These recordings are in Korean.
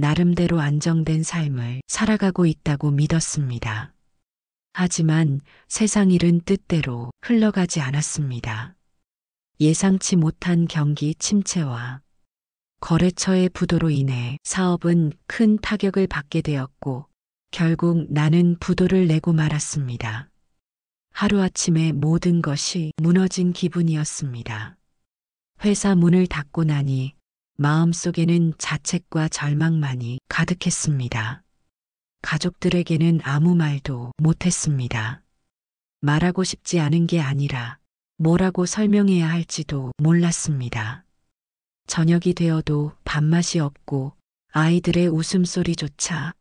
나름대로 안정된 삶을 살아가고 있다고 믿었습니다. 하지만 세상 일은 뜻대로 흘러가지 않았습니다. 예상치 못한 경기 침체와 거래처의 부도로 인해 사업은 큰 타격을 받게 되었고 결국 나는 부도를 내고 말았습니다. 하루아침에 모든 것이 무너진 기분이었습니다. 회사 문을 닫고 나니 마음속에는 자책과 절망만이 가득했습니다. 가족들에게는 아무 말도 못했습니다. 말하고 싶지 않은 게 아니라 뭐라고 설명해야 할지도 몰랐습니다. 저녁이 되어도 밥맛이 없고 아이들의 웃음소리조차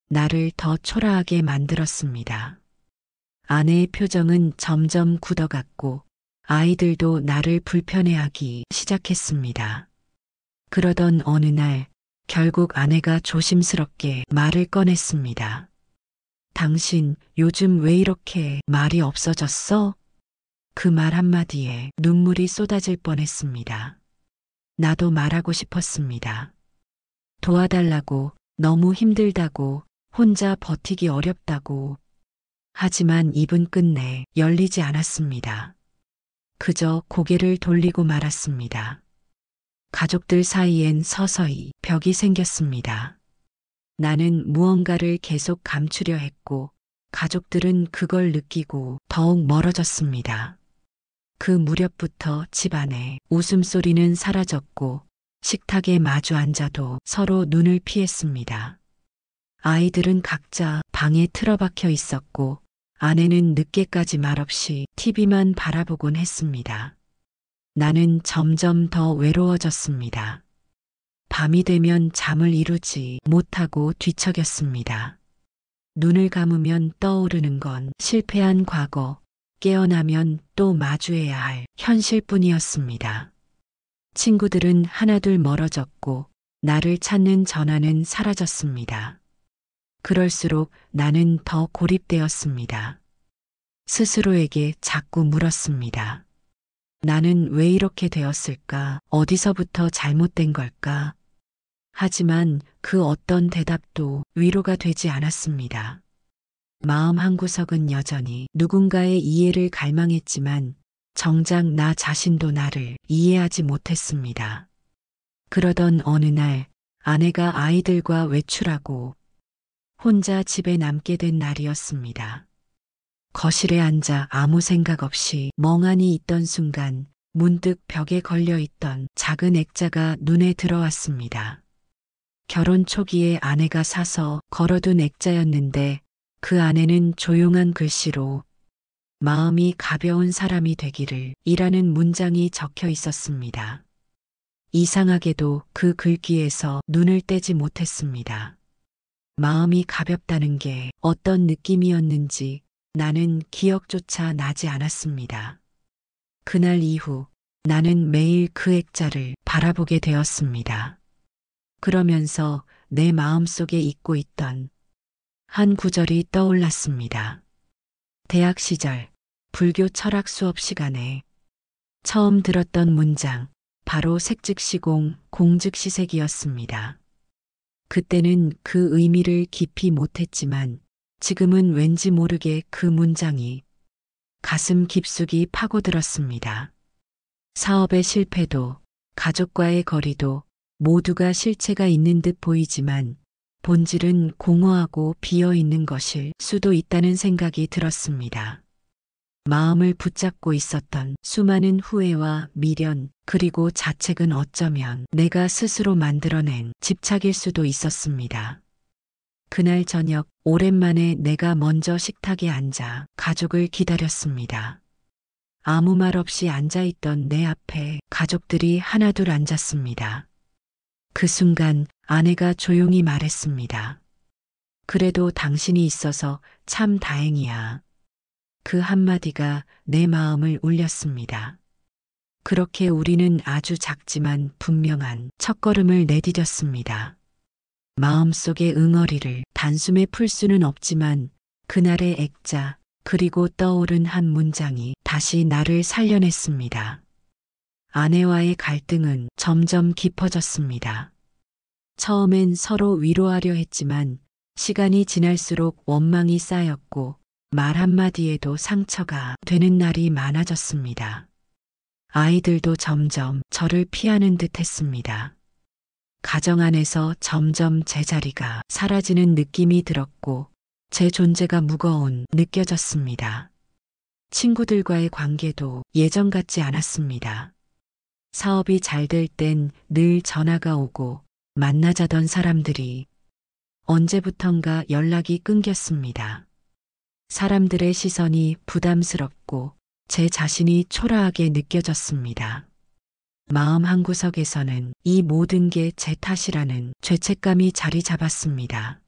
나를 더 초라하게 만들었습니다. 아내의 표정은 점점 굳어갔고 아이들도 나를 불편해하기 시작했습니다. 그러던 어느 날 결국 아내가 조심스럽게 말을 꺼냈습니다. 당신 요즘 왜 이렇게 말이 없어졌어? 그 말 한마디에 눈물이 쏟아질 뻔했습니다. 나도 말하고 싶었습니다. 도와달라고, 너무 힘들다고, 혼자 버티기 어렵다고. 하지만 입은 끝내 열리지 않았습니다. 그저 고개를 돌리고 말았습니다. 가족들 사이엔 서서히 벽이 생겼습니다. 나는 무언가를 계속 감추려 했고 가족들은 그걸 느끼고 더욱 멀어졌습니다. 그 무렵부터 집안에 웃음소리는 사라졌고 식탁에 마주 앉아도 서로 눈을 피했습니다. 아이들은 각자 방에 틀어박혀 있었고 아내는 늦게까지 말없이 TV만 바라보곤 했습니다. 나는 점점 더 외로워졌습니다. 밤이 되면 잠을 이루지 못하고 뒤척였습니다. 눈을 감으면 떠오르는 건 실패한 과거, 깨어나면 또 마주해야 할 현실뿐이었습니다. 친구들은 하나둘 멀어졌고 나를 찾는 전화는 사라졌습니다. 그럴수록 나는 더 고립되었습니다. 스스로에게 자꾸 물었습니다. 나는 왜 이렇게 되었을까? 어디서부터 잘못된 걸까? 하지만 그 어떤 대답도 위로가 되지 않았습니다. 마음 한구석은 여전히 누군가의 이해를 갈망했지만 정작 나 자신도 나를 이해하지 못했습니다. 그러던 어느 날 아내가 아이들과 외출하고 혼자 집에 남게 된 날이었습니다. 거실에 앉아 아무 생각 없이 멍하니 있던 순간 문득 벽에 걸려 있던 작은 액자가 눈에 들어왔습니다. 결혼 초기에 아내가 사서 걸어둔 액자였는데 그 안에는 조용한 글씨로 마음이 가벼운 사람이 되기를 이라는 문장이 적혀 있었습니다. 이상하게도 그 글귀에서 눈을 떼지 못했습니다. 마음이 가볍다는 게 어떤 느낌이었는지 나는 기억조차 나지 않았습니다. 그날 이후 나는 매일 그 액자를 바라보게 되었습니다. 그러면서 내 마음속에 잊고 있던 한 구절이 떠올랐습니다. 대학 시절 불교 철학 수업 시간에 처음 들었던 문장, 바로 색즉시공, 공즉시색이었습니다. 그때는 그 의미를 깊이 못했지만 지금은 왠지 모르게 그 문장이 가슴 깊숙이 파고들었습니다. 사업의 실패도 가족과의 거리도 모두가 실체가 있는 듯 보이지만 본질은 공허하고 비어있는 것일 수도 있다는 생각이 들었습니다. 마음을 붙잡고 있었던 수많은 후회와 미련 그리고 자책은 어쩌면 내가 스스로 만들어낸 집착일 수도 있었습니다. 그날 저녁 오랜만에 내가 먼저 식탁에 앉아 가족을 기다렸습니다. 아무 말 없이 앉아있던 내 앞에 가족들이 하나둘 앉았습니다. 그 순간 아내가 조용히 말했습니다. 그래도 당신이 있어서 참 다행이야. 그 한마디가 내 마음을 울렸습니다. 그렇게 우리는 아주 작지만 분명한 첫걸음을 내디뎠습니다. 마음속의 응어리를 단숨에 풀 수는 없지만 그날의 액자 그리고 떠오른 한 문장이 다시 나를 살려냈습니다. 아내와의 갈등은 점점 깊어졌습니다. 처음엔 서로 위로하려 했지만 시간이 지날수록 원망이 쌓였고 말 한마디에도 상처가 되는 날이 많아졌습니다. 아이들도 점점 저를 피하는 듯 했습니다. 가정 안에서 점점 제 자리가 사라지는 느낌이 들었고 제 존재가 무거운 느껴졌습니다. 친구들과의 관계도 예전 같지 않았습니다. 사업이 잘 될 땐 늘 전화가 오고 만나자던 사람들이 언제부턴가 연락이 끊겼습니다. 사람들의 시선이 부담스럽고 제 자신이 초라하게 느껴졌습니다. 마음 한구석에서는 이 모든 게 제 탓이라는 죄책감이 자리 잡았습니다.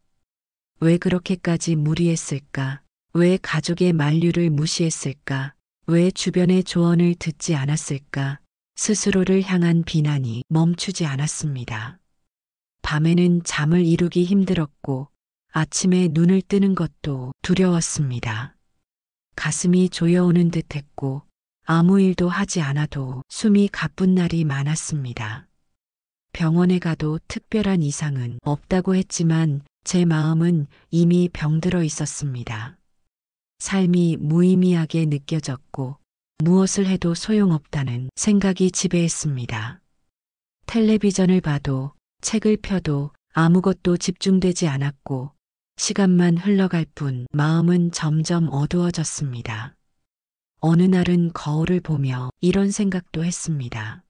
왜 그렇게까지 무리했을까? 왜 가족의 만류를 무시했을까? 왜 주변의 조언을 듣지 않았을까? 스스로를 향한 비난이 멈추지 않았습니다. 밤에는 잠을 이루기 힘들었고 아침에 눈을 뜨는 것도 두려웠습니다. 가슴이 조여오는 듯했고 아무 일도 하지 않아도 숨이 가쁜 날이 많았습니다. 병원에 가도 특별한 이상은 없다고 했지만 제 마음은 이미 병들어 있었습니다. 삶이 무의미하게 느껴졌고 무엇을 해도 소용없다는 생각이 지배했습니다. 텔레비전을 봐도 책을 펴도 아무것도 집중되지 않았고 시간만 흘러갈 뿐 마음은 점점 어두워졌습니다. 어느 날은 거울을 보며 이런 생각도 했습니다.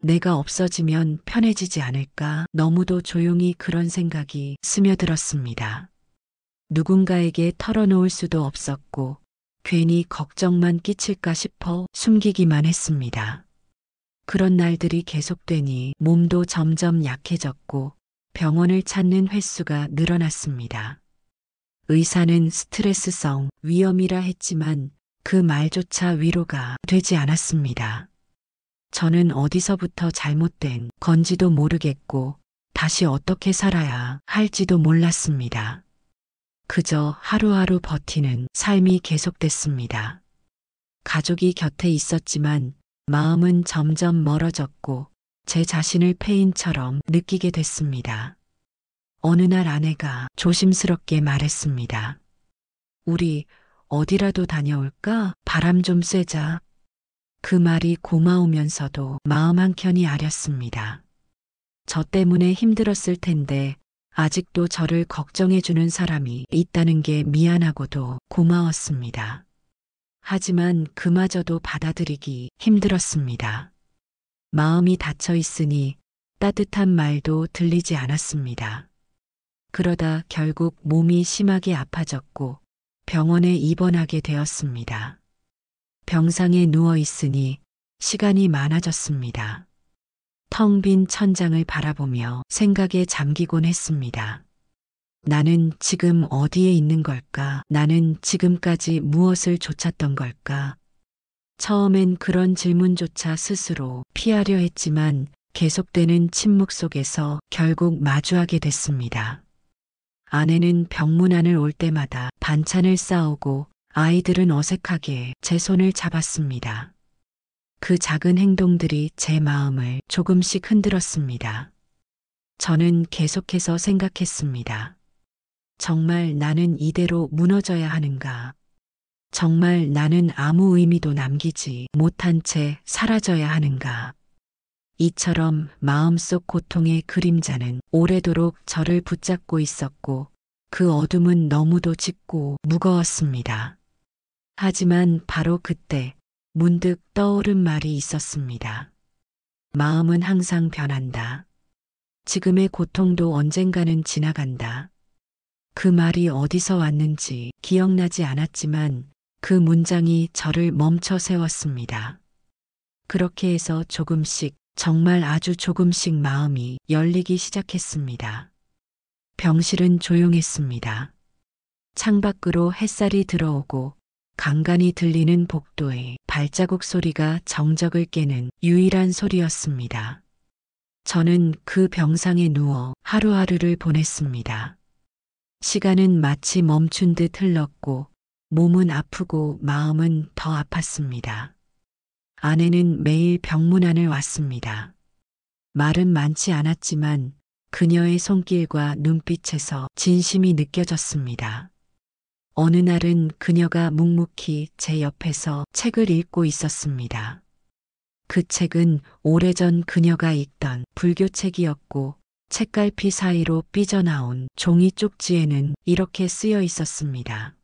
내가 없어지면 편해지지 않을까? 너무도 조용히 그런 생각이 스며들었습니다. 누군가에게 털어놓을 수도 없었고 괜히 걱정만 끼칠까 싶어 숨기기만 했습니다. 그런 날들이 계속되니 몸도 점점 약해졌고 병원을 찾는 횟수가 늘어났습니다. 의사는 스트레스성 위염이라 했지만 그 말조차 위로가 되지 않았습니다. 저는 어디서부터 잘못된 건지도 모르겠고 다시 어떻게 살아야 할지도 몰랐습니다. 그저 하루하루 버티는 삶이 계속됐습니다. 가족이 곁에 있었지만 마음은 점점 멀어졌고 제 자신을 폐인처럼 느끼게 됐습니다. 어느 날 아내가 조심스럽게 말했습니다. 우리 어디라도 다녀올까? 바람 좀 쐬자. 그 말이 고마우면서도 마음 한켠이 아렸습니다. 저 때문에 힘들었을 텐데 아직도 저를 걱정해주는 사람이 있다는 게 미안하고도 고마웠습니다. 하지만 그마저도 받아들이기 힘들었습니다. 마음이 닫혀 있으니 따뜻한 말도 들리지 않았습니다. 그러다 결국 몸이 심하게 아파졌고 병원에 입원하게 되었습니다. 병상에 누워 있으니 시간이 많아졌습니다. 텅 빈 천장을 바라보며 생각에 잠기곤 했습니다. 나는 지금 어디에 있는 걸까? 나는 지금까지 무엇을 좇았던 걸까? 처음엔 그런 질문조차 스스로 피하려 했지만 계속되는 침묵 속에서 결국 마주하게 됐습니다. 아내는 병문안을 올 때마다 반찬을 싸오고 아이들은 어색하게 제 손을 잡았습니다. 그 작은 행동들이 제 마음을 조금씩 흔들었습니다. 저는 계속해서 생각했습니다. 정말 나는 이대로 무너져야 하는가? 정말 나는 아무 의미도 남기지 못한 채 사라져야 하는가? 이처럼 마음속 고통의 그림자는 오래도록 저를 붙잡고 있었고 그 어둠은 너무도 짙고 무거웠습니다. 하지만 바로 그때 문득 떠오른 말이 있었습니다. 마음은 항상 변한다. 지금의 고통도 언젠가는 지나간다. 그 말이 어디서 왔는지 기억나지 않았지만 그 문장이 저를 멈춰 세웠습니다. 그렇게 해서 조금씩, 정말 아주 조금씩 마음이 열리기 시작했습니다. 병실은 조용했습니다. 창밖으로 햇살이 들어오고 간간히 들리는 복도의 발자국 소리가 정적을 깨는 유일한 소리였습니다. 저는 그 병상에 누워 하루하루를 보냈습니다. 시간은 마치 멈춘 듯 흘렀고 몸은 아프고 마음은 더 아팠습니다. 아내는 매일 병문안을 왔습니다. 말은 많지 않았지만 그녀의 손길과 눈빛에서 진심이 느껴졌습니다. 어느 날은 그녀가 묵묵히 제 옆에서 책을 읽고 있었습니다. 그 책은 오래전 그녀가 읽던 불교책이었고 책갈피 사이로 삐져나온 종이 쪽지에는 이렇게 쓰여 있었습니다.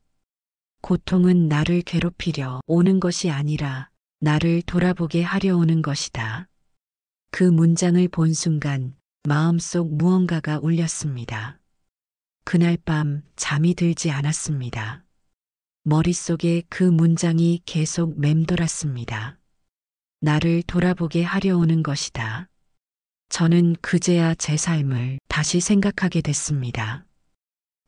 고통은 나를 괴롭히려 오는 것이 아니라 나를 돌아보게 하려 오는 것이다. 그 문장을 본 순간 마음속 무언가가 울렸습니다. 그날 밤 잠이 들지 않았습니다. 머릿속에 그 문장이 계속 맴돌았습니다. 나를 돌아보게 하려 오는 것이다. 저는 그제야 제 삶을 다시 생각하게 됐습니다.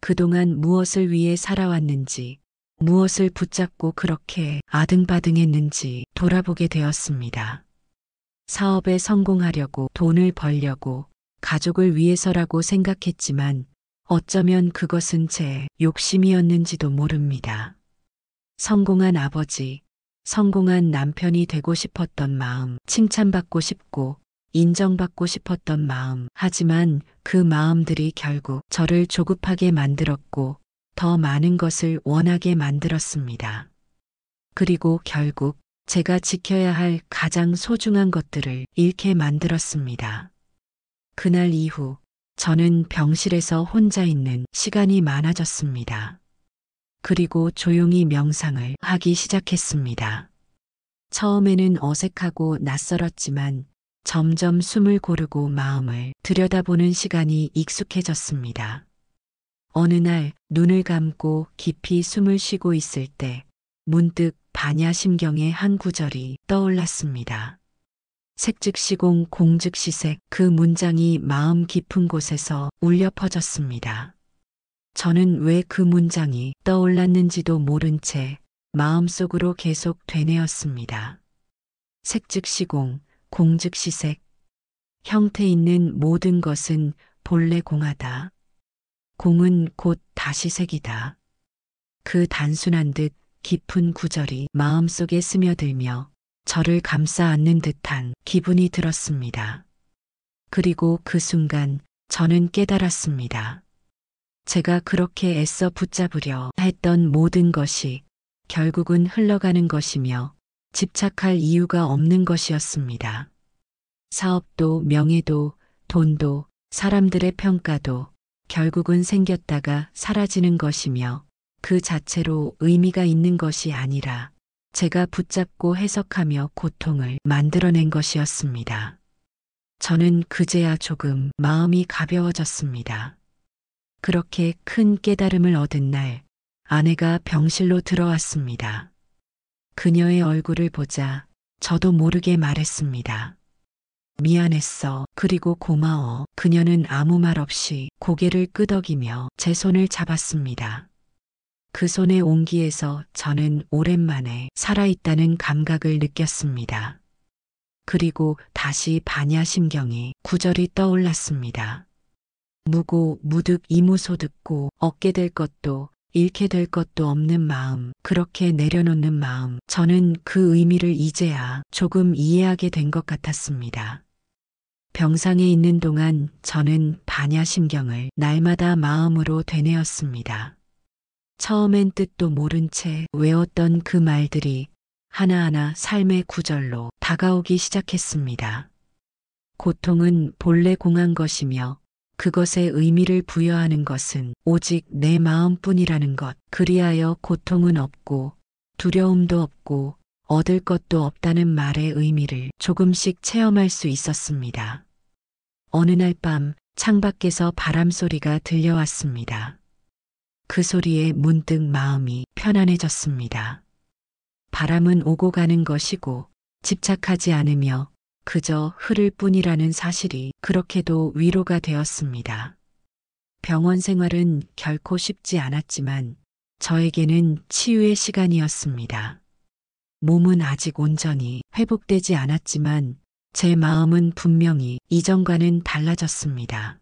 그동안 무엇을 위해 살아왔는지, 무엇을 붙잡고 그렇게 아등바등했는지 돌아보게 되었습니다. 사업에 성공하려고 돈을 벌려고 가족을 위해서라고 생각했지만 어쩌면 그것은 제 욕심이었는지도 모릅니다. 성공한 아버지, 성공한 남편이 되고 싶었던 마음, 칭찬받고 싶고 인정받고 싶었던 마음, 하지만 그 마음들이 결국 저를 조급하게 만들었고 더 많은 것을 원하게 만들었습니다. 그리고 결국 제가 지켜야 할 가장 소중한 것들을 잃게 만들었습니다. 그날 이후 저는 병실에서 혼자 있는 시간이 많아졌습니다. 그리고 조용히 명상을 하기 시작했습니다. 처음에는 어색하고 낯설었지만 점점 숨을 고르고 마음을 들여다보는 시간이 익숙해졌습니다. 어느 날 눈을 감고 깊이 숨을 쉬고 있을 때 문득 반야심경의 한 구절이 떠올랐습니다. 색즉시공 공즉시색, 그 문장이 마음 깊은 곳에서 울려 퍼졌습니다. 저는 왜 그 문장이 떠올랐는지도 모른 채 마음속으로 계속 되뇌었습니다. 색즉시공, 공즉시색. 형태 있는 모든 것은 본래 공하다. 공은 곧 다시 색이다. 그 단순한 듯 깊은 구절이 마음속에 스며들며 저를 감싸 안는 듯한 기분이 들었습니다. 그리고 그 순간 저는 깨달았습니다. 제가 그렇게 애써 붙잡으려 했던 모든 것이 결국은 흘러가는 것이며 집착할 이유가 없는 것이었습니다. 사업도 명예도 돈도 사람들의 평가도 결국은 생겼다가 사라지는 것이며 그 자체로 의미가 있는 것이 아니라 제가 붙잡고 해석하며 고통을 만들어낸 것이었습니다. 저는 그제야 조금 마음이 가벼워졌습니다. 그렇게 큰 깨달음을 얻은 날 아내가 병실로 들어왔습니다. 그녀의 얼굴을 보자 저도 모르게 말했습니다. 미안했어. 그리고 고마워. 그녀는 아무 말 없이 고개를 끄덕이며 제 손을 잡았습니다. 그 손의 온기에서 저는 오랜만에 살아있다는 감각을 느꼈습니다. 그리고 다시 반야심경의 구절이 떠올랐습니다. 무고 무득 이무소득고 얻게 될 것도 잃게 될 것도 없는 마음, 그렇게 내려놓는 마음, 저는 그 의미를 이제야 조금 이해하게 된 것 같았습니다. 병상에 있는 동안 저는 반야심경을 날마다 마음으로 되뇌었습니다. 처음엔 뜻도 모른 채 외웠던 그 말들이 하나하나 삶의 구절로 다가오기 시작했습니다. 고통은 본래 공한 것이며 그것에 의미를 부여하는 것은 오직 내 마음뿐이라는 것, 그리하여 고통은 없고 두려움도 없고 얻을 것도 없다는 말의 의미를 조금씩 체험할 수 있었습니다. 어느 날 밤 창밖에서 바람 소리가 들려왔습니다. 그 소리에 문득 마음이 편안해졌습니다. 바람은 오고 가는 것이고 집착하지 않으며 그저 흐를 뿐이라는 사실이 그렇게도 위로가 되었습니다. 병원 생활은 결코 쉽지 않았지만 저에게는 치유의 시간이었습니다. 몸은 아직 온전히 회복되지 않았지만 제 마음은 분명히 이전과는 달라졌습니다.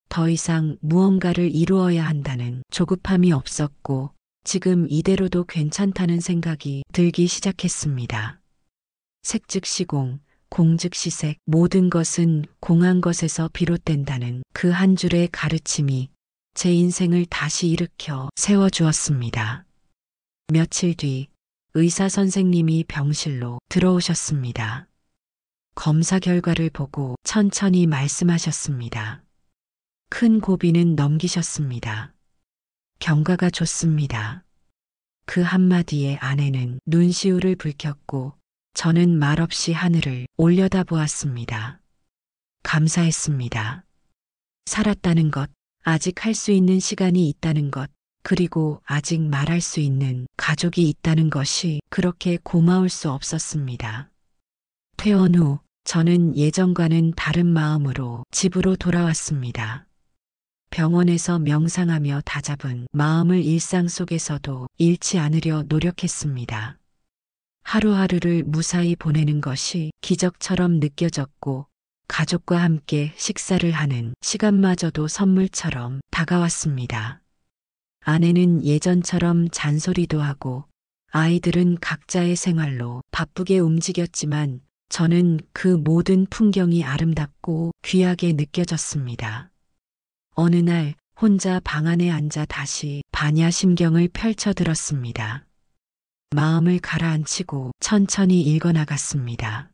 더 이상 무언가를 이루어야 한다는 조급함이 없었고 지금 이대로도 괜찮다는 생각이 들기 시작했습니다. 색즉시공, 공즉시색 모든 것은 공한 것에서 비롯된다는 그 한 줄의 가르침이 제 인생을 다시 일으켜 세워주었습니다. 며칠 뒤 의사 선생님이 병실로 들어오셨습니다. 검사 결과를 보고 천천히 말씀하셨습니다. 큰 고비는 넘기셨습니다. 경과가 좋습니다. 그 한마디에 아내는 눈시울을 붉혔고 저는 말없이 하늘을 올려다보았습니다. 감사했습니다. 살았다는 것, 아직 할 수 있는 시간이 있다는 것, 그리고 아직 말할 수 있는 가족이 있다는 것이 그렇게 고마울 수 없었습니다. 퇴원 후 저는 예전과는 다른 마음으로 집으로 돌아왔습니다. 병원에서 명상하며 다잡은 마음을 일상 속에서도 잃지 않으려 노력했습니다. 하루하루를 무사히 보내는 것이 기적처럼 느껴졌고 가족과 함께 식사를 하는 시간마저도 선물처럼 다가왔습니다. 아내는 예전처럼 잔소리도 하고 아이들은 각자의 생활로 바쁘게 움직였지만 저는 그 모든 풍경이 아름답고 귀하게 느껴졌습니다. 어느 날 혼자 방 안에 앉아 다시 반야심경을 펼쳐들었습니다. 마음을 가라앉히고 천천히 읽어나갔습니다.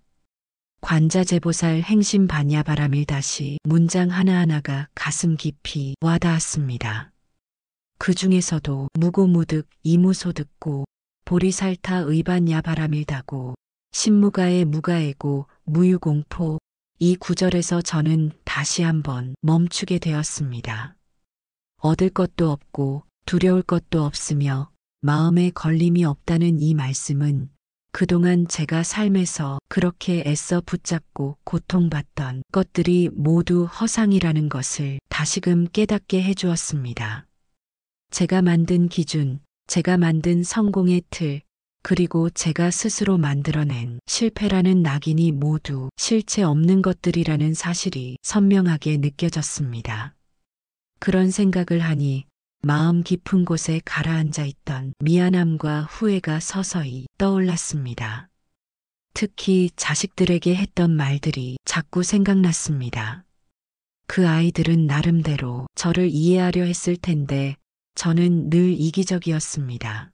관자재보살 행심 반야바람일 다시 문장 하나하나가 가슴 깊이 와닿았습니다. 그 중에서도 무고무득 이무소득고 보리살타 의반야바람일다고 신무가의 무가애고 무유공포 이 구절에서 저는 다시 한번 멈추게 되었습니다. 얻을 것도 없고 두려울 것도 없으며 마음에 걸림이 없다는 이 말씀은 그동안 제가 삶에서 그렇게 애써 붙잡고 고통받던 것들이 모두 허상이라는 것을 다시금 깨닫게 해주었습니다. 제가 만든 기준, 제가 만든 성공의 틀, 그리고 제가 스스로 만들어낸 실패라는 낙인이 모두 실체 없는 것들이라는 사실이 선명하게 느껴졌습니다. 그런 생각을 하니 마음 깊은 곳에 가라앉아 있던 미안함과 후회가 서서히 떠올랐습니다. 특히 자식들에게 했던 말들이 자꾸 생각났습니다. 그 아이들은 나름대로 저를 이해하려 했을 텐데 저는 늘 이기적이었습니다.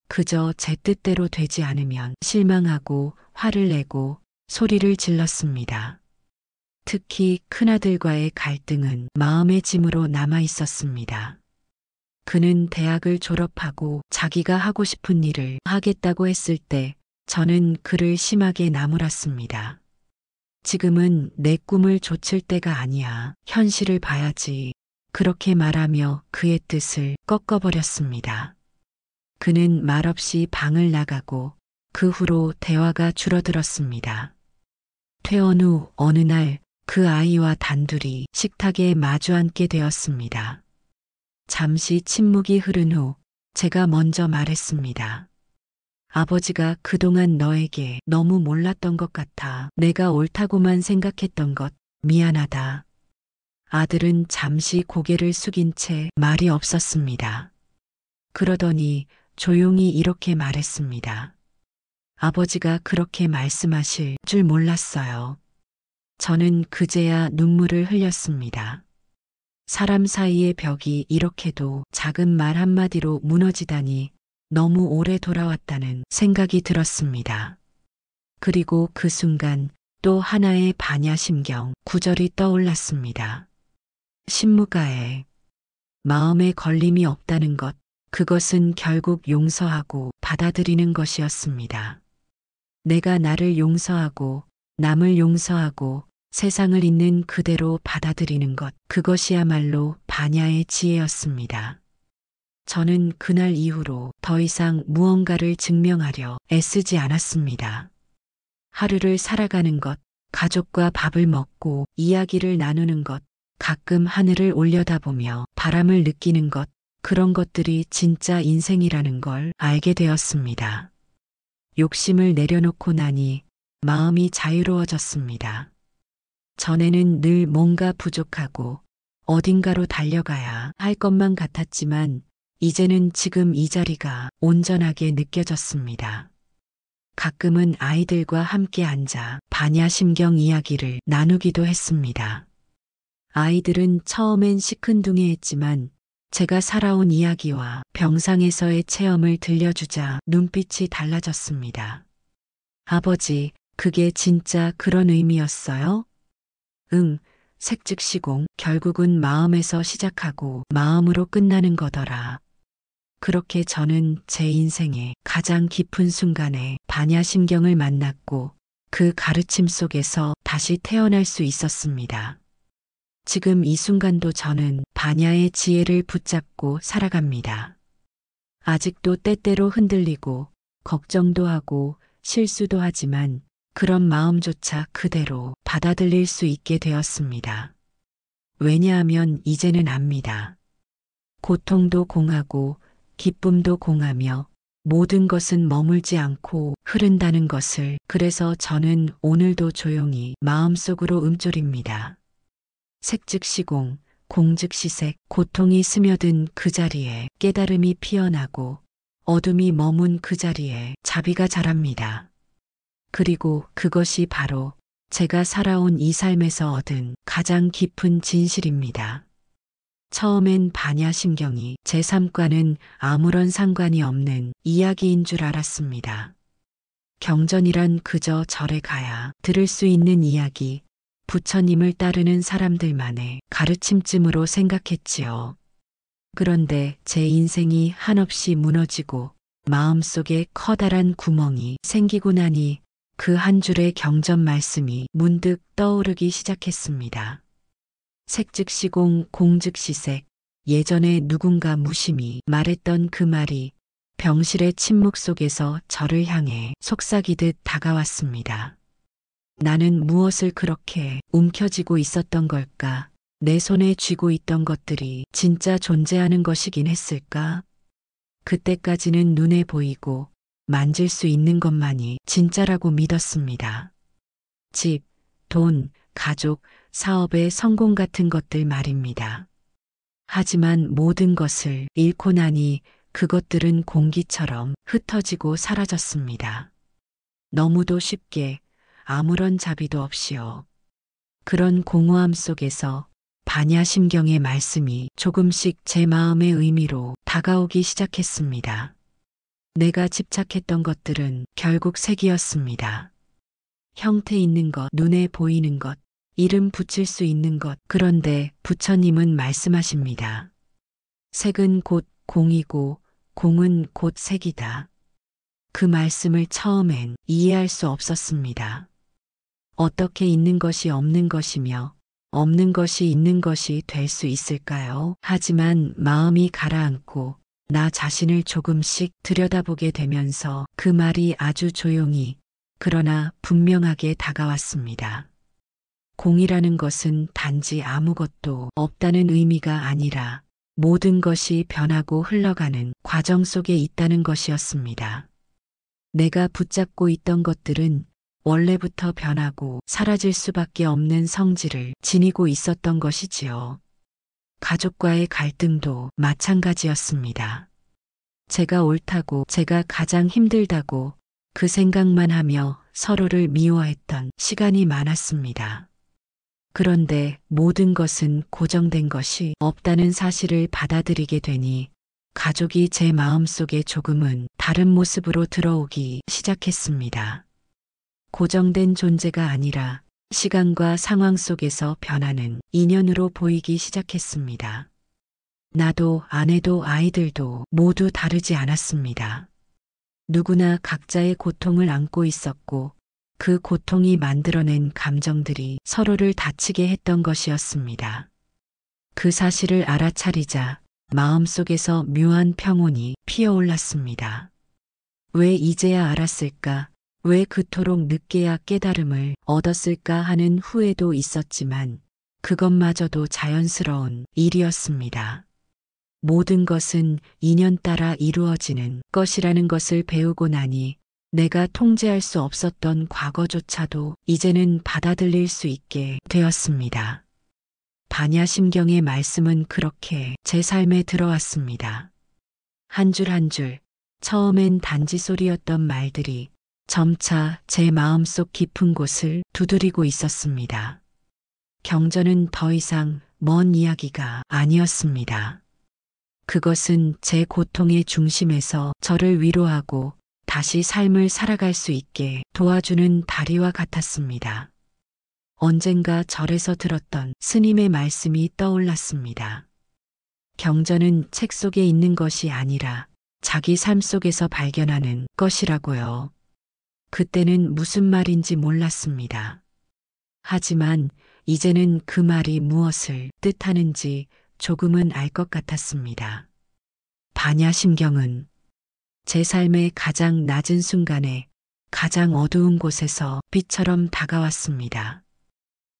그저 제 뜻대로 되지 않으면 실망하고 화를 내고 소리를 질렀습니다. 특히 큰아들과의 갈등은 마음의 짐으로 남아 있었습니다. 그는 대학을 졸업하고 자기가 하고 싶은 일을 하겠다고 했을 때 저는 그를 심하게 나무랐습니다. 지금은 내 꿈을 좇을 때가 아니야. 현실을 봐야지. 그렇게 말하며 그의 뜻을 꺾어버렸습니다. 그는 말없이 방을 나가고 그 후로 대화가 줄어들었습니다. 퇴원 후 어느 날 그 아이와 단둘이 식탁에 마주 앉게 되었습니다. 잠시 침묵이 흐른 후 제가 먼저 말했습니다. 아버지가 그동안 너에게 너무 몰랐던 것 같아. 내가 옳다고만 생각했던 것 미안하다. 아들은 잠시 고개를 숙인 채 말이 없었습니다. 그러더니 조용히 이렇게 말했습니다. 아버지가 그렇게 말씀하실 줄 몰랐어요. 저는 그제야 눈물을 흘렸습니다. 사람 사이의 벽이 이렇게도 작은 말 한마디로 무너지다니 너무 오래 돌아왔다는 생각이 들었습니다. 그리고 그 순간 또 하나의 반야심경 구절이 떠올랐습니다. 신무가에 마음에 걸림이 없다는 것, 그것은 결국 용서하고 받아들이는 것이었습니다. 내가 나를 용서하고 남을 용서하고 세상을 있는 그대로 받아들이는 것, 그것이야말로 반야의 지혜였습니다. 저는 그날 이후로 더 이상 무언가를 증명하려 애쓰지 않았습니다. 하루를 살아가는 것, 가족과 밥을 먹고 이야기를 나누는 것, 가끔 하늘을 올려다보며 바람을 느끼는 것, 그런 것들이 진짜 인생이라는 걸 알게 되었습니다. 욕심을 내려놓고 나니 마음이 자유로워졌습니다. 전에는 늘 뭔가 부족하고 어딘가로 달려가야 할 것만 같았지만 이제는 지금 이 자리가 온전하게 느껴졌습니다. 가끔은 아이들과 함께 앉아 반야심경 이야기를 나누기도 했습니다. 아이들은 처음엔 시큰둥해했지만 제가 살아온 이야기와 병상에서의 체험을 들려주자 눈빛이 달라졌습니다. 아버지, 그게 진짜 그런 의미였어요? 응, 색즉시공, 결국은 마음에서 시작하고 마음으로 끝나는 거더라. 그렇게 저는 제 인생의 가장 깊은 순간에 반야심경을 만났고 그 가르침 속에서 다시 태어날 수 있었습니다. 지금 이 순간도 저는 반야의 지혜를 붙잡고 살아갑니다. 아직도 때때로 흔들리고 걱정도 하고 실수도 하지만 그런 마음조차 그대로 받아들일 수 있게 되었습니다. 왜냐하면 이제는 압니다. 고통도 공하고 기쁨도 공하며 모든 것은 머물지 않고 흐른다는 것을. 그래서 저는 오늘도 조용히 마음속으로 움졸입니다. 색즉시공, 공즉시색, 고통이 스며든 그 자리에 깨달음이 피어나고 어둠이 머문 그 자리에 자비가 자랍니다. 그리고 그것이 바로 제가 살아온 이 삶에서 얻은 가장 깊은 진실입니다. 처음엔 반야심경이 제 삶과는 아무런 상관이 없는 이야기인 줄 알았습니다. 경전이란 그저 절에 가야 들을 수 있는 이야기, 부처님을 따르는 사람들만의 가르침쯤으로 생각했지요. 그런데 제 인생이 한없이 무너지고 마음속에 커다란 구멍이 생기고 나니 그 한 줄의 경전 말씀이 문득 떠오르기 시작했습니다. 색즉시공, 공즉시색. 예전에 누군가 무심히 말했던 그 말이 병실의 침묵 속에서 저를 향해 속삭이듯 다가왔습니다. 나는 무엇을 그렇게 움켜쥐고 있었던 걸까? 내 손에 쥐고 있던 것들이 진짜 존재하는 것이긴 했을까? 그때까지는 눈에 보이고 만질 수 있는 것만이 진짜라고 믿었습니다. 집, 돈, 가족, 사업의 성공 같은 것들 말입니다. 하지만 모든 것을 잃고 나니 그것들은 공기처럼 흩어지고 사라졌습니다. 너무도 쉽게 아무런 자비도 없이요. 그런 공허함 속에서 반야심경의 말씀이 조금씩 제 마음의 의미로 다가오기 시작했습니다. 내가 집착했던 것들은 결국 색이었습니다. 형태 있는 것, 눈에 보이는 것, 이름 붙일 수 있는 것. 그런데 부처님은 말씀하십니다. 색은 곧 공이고 공은 곧 색이다. 그 말씀을 처음엔 이해할 수 없었습니다. 어떻게 있는 것이 없는 것이며 없는 것이 있는 것이 될 수 있을까요? 하지만 마음이 가라앉고 나 자신을 조금씩 들여다보게 되면서 그 말이 아주 조용히 그러나 분명하게 다가왔습니다. 공이라는 것은 단지 아무것도 없다는 의미가 아니라 모든 것이 변하고 흘러가는 과정 속에 있다는 것이었습니다. 내가 붙잡고 있던 것들은 원래부터 변하고 사라질 수밖에 없는 성질을 지니고 있었던 것이지요. 가족과의 갈등도 마찬가지였습니다. 제가 옳다고, 제가 가장 힘들다고 그 생각만 하며 서로를 미워했던 시간이 많았습니다. 그런데 모든 것은 고정된 것이 없다는 사실을 받아들이게 되니 가족이 제 마음속에 조금은 다른 모습으로 들어오기 시작했습니다. 고정된 존재가 아니라 시간과 상황 속에서 변하는 인연으로 보이기 시작했습니다. 나도 아내도 아이들도 모두 다르지 않았습니다. 누구나 각자의 고통을 안고 있었고 그 고통이 만들어낸 감정들이 서로를 다치게 했던 것이었습니다. 그 사실을 알아차리자 마음속에서 묘한 평온이 피어올랐습니다. 왜 이제야 알았을까? 왜 그토록 늦게야 깨달음을 얻었을까 하는 후회도 있었지만 그것마저도 자연스러운 일이었습니다. 모든 것은 인연 따라 이루어지는 것이라는 것을 배우고 나니 내가 통제할 수 없었던 과거조차도 이제는 받아들일 수 있게 되었습니다. 반야심경의 말씀은 그렇게 제 삶에 들어왔습니다. 한 줄 한 줄, 처음엔 단지 소리였던 말들이 점차 제 마음속 깊은 곳을 두드리고 있었습니다. 경전은 더 이상 먼 이야기가 아니었습니다. 그것은 제 고통의 중심에서 저를 위로하고 다시 삶을 살아갈 수 있게 도와주는 다리와 같았습니다. 언젠가 절에서 들었던 스님의 말씀이 떠올랐습니다. 경전은 책 속에 있는 것이 아니라 자기 삶 속에서 발견하는 것이라고요. 그때는 무슨 말인지 몰랐습니다. 하지만 이제는 그 말이 무엇을 뜻하는지 조금은 알 것 같았습니다. 반야심경은 제 삶의 가장 낮은 순간에 가장 어두운 곳에서 빛처럼 다가왔습니다.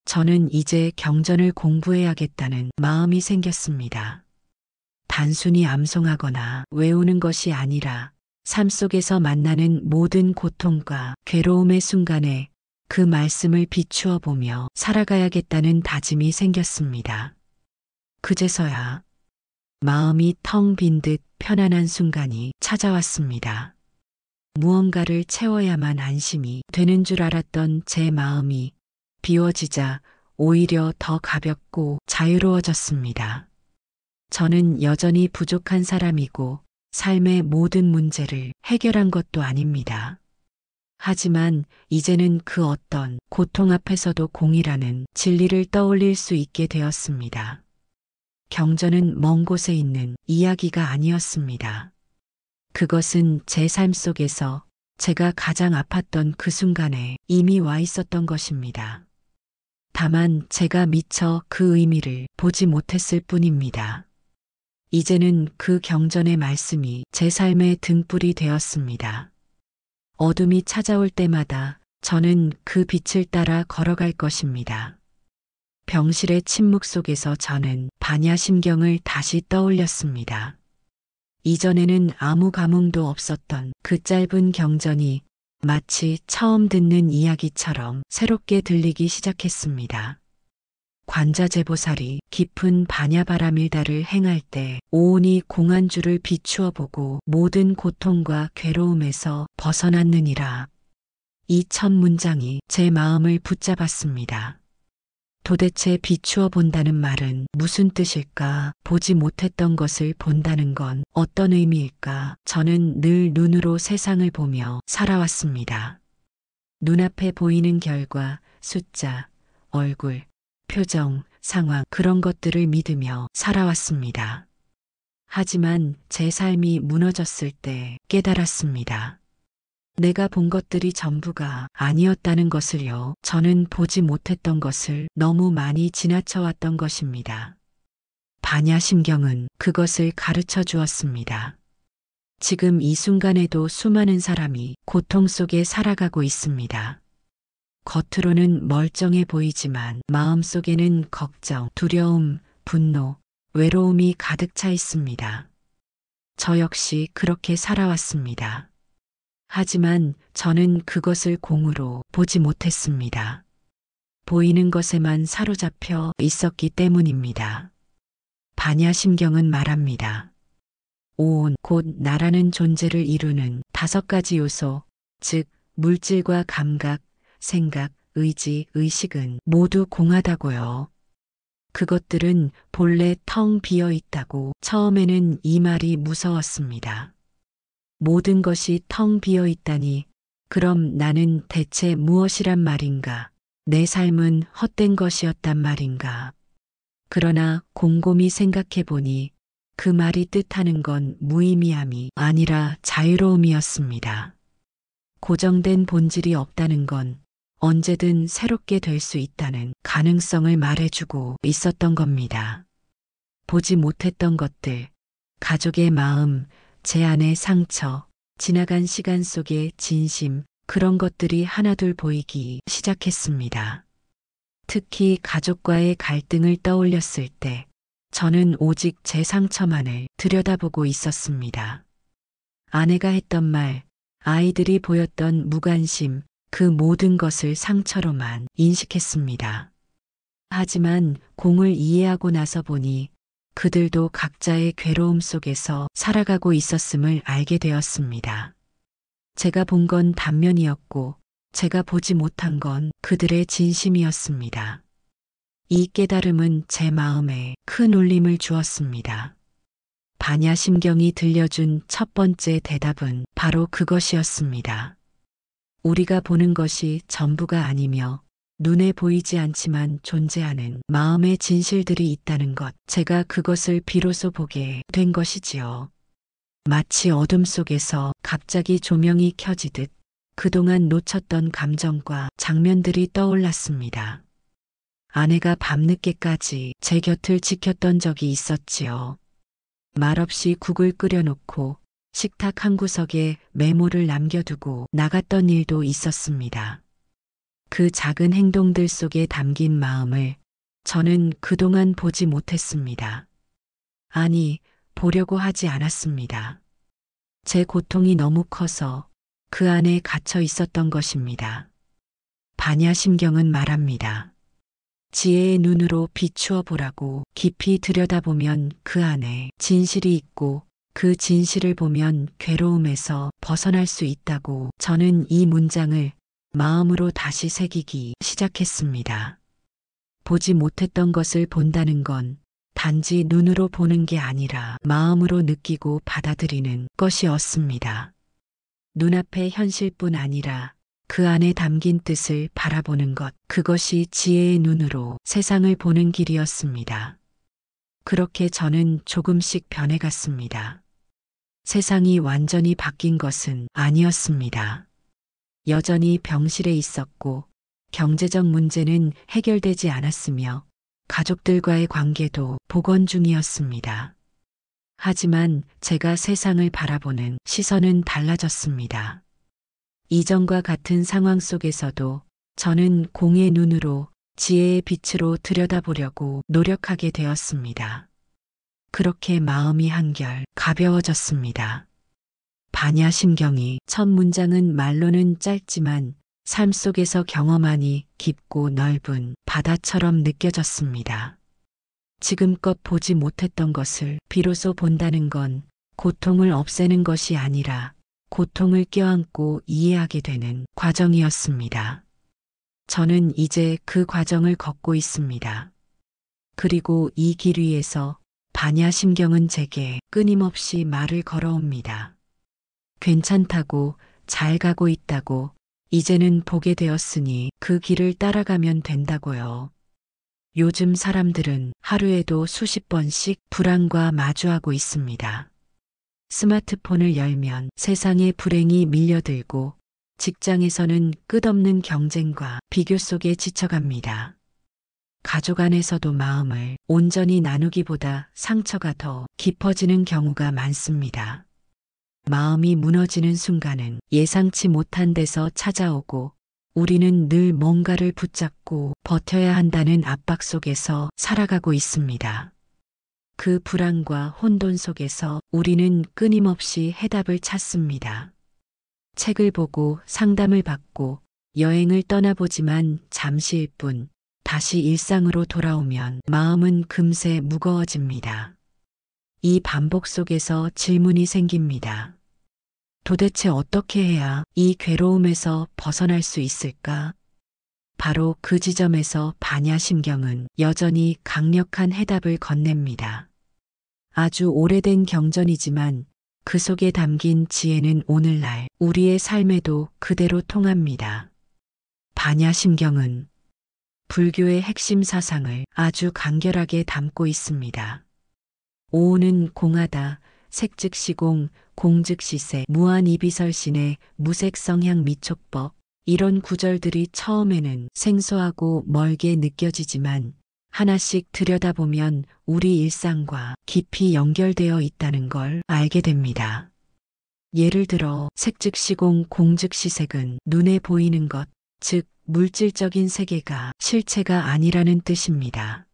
저는 이제 경전을 공부해야겠다는 마음이 생겼습니다. 단순히 암송하거나 외우는 것이 아니라 삶 속에서 만나는 모든 고통과 괴로움의 순간에 그 말씀을 비추어 보며 살아가야겠다는 다짐이 생겼습니다. 그제서야 마음이 텅 빈 듯 편안한 순간이 찾아왔습니다. 무언가를 채워야만 안심이 되는 줄 알았던 제 마음이 비워지자 오히려 더 가볍고 자유로워졌습니다. 저는 여전히 부족한 사람이고 삶의 모든 문제를 해결한 것도 아닙니다. 하지만 이제는 그 어떤 고통 앞에서도 공이라는 진리를 떠올릴 수 있게 되었습니다. 경전은 먼 곳에 있는 이야기가 아니었습니다. 그것은 제 삶 속에서 제가 가장 아팠던 그 순간에 이미 와 있었던 것입니다. 다만 제가 미처 그 의미를 보지 못했을 뿐입니다. 이제는 그 경전의 말씀이 제 삶의 등불이 되었습니다. 어둠이 찾아올 때마다 저는 그 빛을 따라 걸어갈 것입니다. 병실의 침묵 속에서 저는 반야심경을 다시 떠올렸습니다. 이전에는 아무 감흥도 없었던 그 짧은 경전이 마치 처음 듣는 이야기처럼 새롭게 들리기 시작했습니다. 관자재보살이 깊은 반야바라밀다를 행할 때 오온이 공안주를 비추어 보고 모든 고통과 괴로움에서 벗어났느니라. 이 첫 문장이 제 마음을 붙잡았습니다. 도대체 비추어 본다는 말은 무슨 뜻일까? 보지 못했던 것을 본다는 건 어떤 의미일까? 저는 늘 눈으로 세상을 보며 살아왔습니다. 눈앞에 보이는 결과, 숫자, 얼굴, 표정, 상황, 그런 것들을 믿으며 살아왔습니다. 하지만 제 삶이 무너졌을 때 깨달았습니다. 내가 본 것들이 전부가 아니었다는 것을요. 저는 보지 못했던 것을 너무 많이 지나쳐왔던 것입니다. 반야심경은 그것을 가르쳐 주었습니다. 지금 이 순간에도 수많은 사람이 고통 속에 살아가고 있습니다. 겉으로는 멀쩡해 보이지만 마음속에는 걱정, 두려움, 분노, 외로움이 가득 차 있습니다. 저 역시 그렇게 살아왔습니다. 하지만 저는 그것을 공으로 보지 못했습니다. 보이는 것에만 사로잡혀 있었기 때문입니다. 반야심경은 말합니다. 오온, 곧 나라는 존재를 이루는 5가지 요소, 즉 물질과 감각, 생각, 의지, 의식은 모두 공하다고요. 그것들은 본래 텅 비어 있다고. 처음에는 이 말이 무서웠습니다. 모든 것이 텅 비어 있다니, 그럼 나는 대체 무엇이란 말인가? 내 삶은 헛된 것이었단 말인가? 그러나 곰곰이 생각해 보니 그 말이 뜻하는 건 무의미함이 아니라 자유로움이었습니다. 고정된 본질이 없다는 건 언제든 새롭게 될 수 있다는 가능성을 말해주고 있었던 겁니다. 보지 못했던 것들, 가족의 마음, 제 안의 상처, 지나간 시간 속의 진심, 그런 것들이 하나둘 보이기 시작했습니다. 특히 가족과의 갈등을 떠올렸을 때 저는 오직 제 상처만을 들여다보고 있었습니다. 아내가 했던 말, 아이들이 보였던 무관심, 그 모든 것을 상처로만 인식했습니다. 하지만 공을 이해하고 나서 보니 그들도 각자의 괴로움 속에서 살아가고 있었음을 알게 되었습니다. 제가 본 건 단면이었고 제가 보지 못한 건 그들의 진심이었습니다. 이 깨달음은 제 마음에 큰 울림을 주었습니다. 반야심경이 들려준 첫 번째 대답은 바로 그것이었습니다. 우리가 보는 것이 전부가 아니며 눈에 보이지 않지만 존재하는 마음의 진실들이 있다는 것, 제가 그것을 비로소 보게 된 것이지요. 마치 어둠 속에서 갑자기 조명이 켜지듯 그동안 놓쳤던 감정과 장면들이 떠올랐습니다. 아내가 밤늦게까지 제 곁을 지켰던 적이 있었지요. 말없이 국을 끓여놓고 식탁 한 구석에 메모를 남겨두고 나갔던 일도 있었습니다. 그 작은 행동들 속에 담긴 마음을 저는 그동안 보지 못했습니다. 아니, 보려고 하지 않았습니다. 제 고통이 너무 커서 그 안에 갇혀 있었던 것입니다. 반야심경은 말합니다. 지혜의 눈으로 비추어 보라고. 깊이 들여다보면 그 안에 진실이 있고 그 진실을 보면 괴로움에서 벗어날 수 있다고. 저는 이 문장을 마음으로 다시 새기기 시작했습니다. 보지 못했던 것을 본다는 건 단지 눈으로 보는 게 아니라 마음으로 느끼고 받아들이는 것이었습니다. 눈앞의 현실뿐 아니라 그 안에 담긴 뜻을 바라보는 것, 그것이 지혜의 눈으로 세상을 보는 길이었습니다. 그렇게 저는 조금씩 변해갔습니다. 세상이 완전히 바뀐 것은 아니었습니다. 여전히 병실에 있었고 경제적 문제는 해결되지 않았으며 가족들과의 관계도 복원 중이었습니다. 하지만 제가 세상을 바라보는 시선은 달라졌습니다. 이전과 같은 상황 속에서도 저는 공의 눈으로 지혜의 빛으로 들여다보려고 노력하게 되었습니다. 그렇게 마음이 한결 가벼워졌습니다. 반야심경이 첫 문장은 말로는 짧지만 삶 속에서 경험하니 깊고 넓은 바다처럼 느껴졌습니다. 지금껏 보지 못했던 것을 비로소 본다는 건 고통을 없애는 것이 아니라 고통을 껴안고 이해하게 되는 과정이었습니다. 저는 이제 그 과정을 걷고 있습니다. 그리고 이 길 위에서 반야심경은 제게 끊임없이 말을 걸어옵니다. 괜찮다고, 잘 가고 있다고, 이제는 보게 되었으니 그 길을 따라가면 된다고요. 요즘 사람들은 하루에도 수십 번씩 불안과 마주하고 있습니다. 스마트폰을 열면 세상의 불행이 밀려들고 직장에서는 끝없는 경쟁과 비교 속에 지쳐갑니다. 가족 안에서도 마음을 온전히 나누기보다 상처가 더 깊어지는 경우가 많습니다. 마음이 무너지는 순간은 예상치 못한 데서 찾아오고 우리는 늘 뭔가를 붙잡고 버텨야 한다는 압박 속에서 살아가고 있습니다. 그 불안과 혼돈 속에서 우리는 끊임없이 해답을 찾습니다. 책을 보고 상담을 받고 여행을 떠나보지만 잠시일 뿐 다시 일상으로 돌아오면 마음은 금세 무거워집니다. 이 반복 속에서 질문이 생깁니다. 도대체 어떻게 해야 이 괴로움에서 벗어날 수 있을까? 바로 그 지점에서 반야심경은 여전히 강력한 해답을 건넵니다. 아주 오래된 경전이지만 그 속에 담긴 지혜는 오늘날 우리의 삶에도 그대로 통합니다. 반야심경은 불교의 핵심 사상을 아주 간결하게 담고 있습니다. 오는 공하다, 색즉시공, 공즉시색, 무한이비설신의 무색성향 미촉법, 이런 구절들이 처음에는 생소하고 멀게 느껴지지만 하나씩 들여다보면 우리 일상과 깊이 연결되어 있다는 걸 알게 됩니다. 예를 들어 색즉시공, 공즉시색은 눈에 보이는 것, 즉 물질적인 세계가 실체가 아니라는 뜻입니다.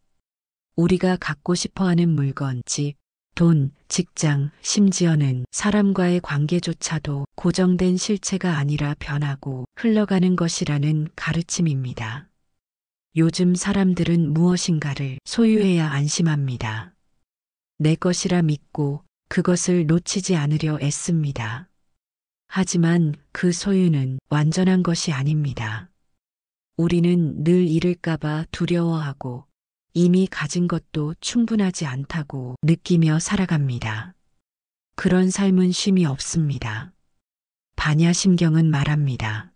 우리가 갖고 싶어하는 물건, 집, 돈, 직장, 심지어는 사람과의 관계조차도 고정된 실체가 아니라 변하고 흘러가는 것이라는 가르침입니다. 요즘 사람들은 무엇인가를 소유해야 안심합니다. 내 것이라 믿고 그것을 놓치지 않으려 애씁니다. 하지만 그 소유는 완전한 것이 아닙니다. 우리는 늘 잃을까봐 두려워하고 이미 가진 것도 충분하지 않다고 느끼며 살아갑니다. 그런 삶은 쉼이 없습니다. 반야심경은 말합니다.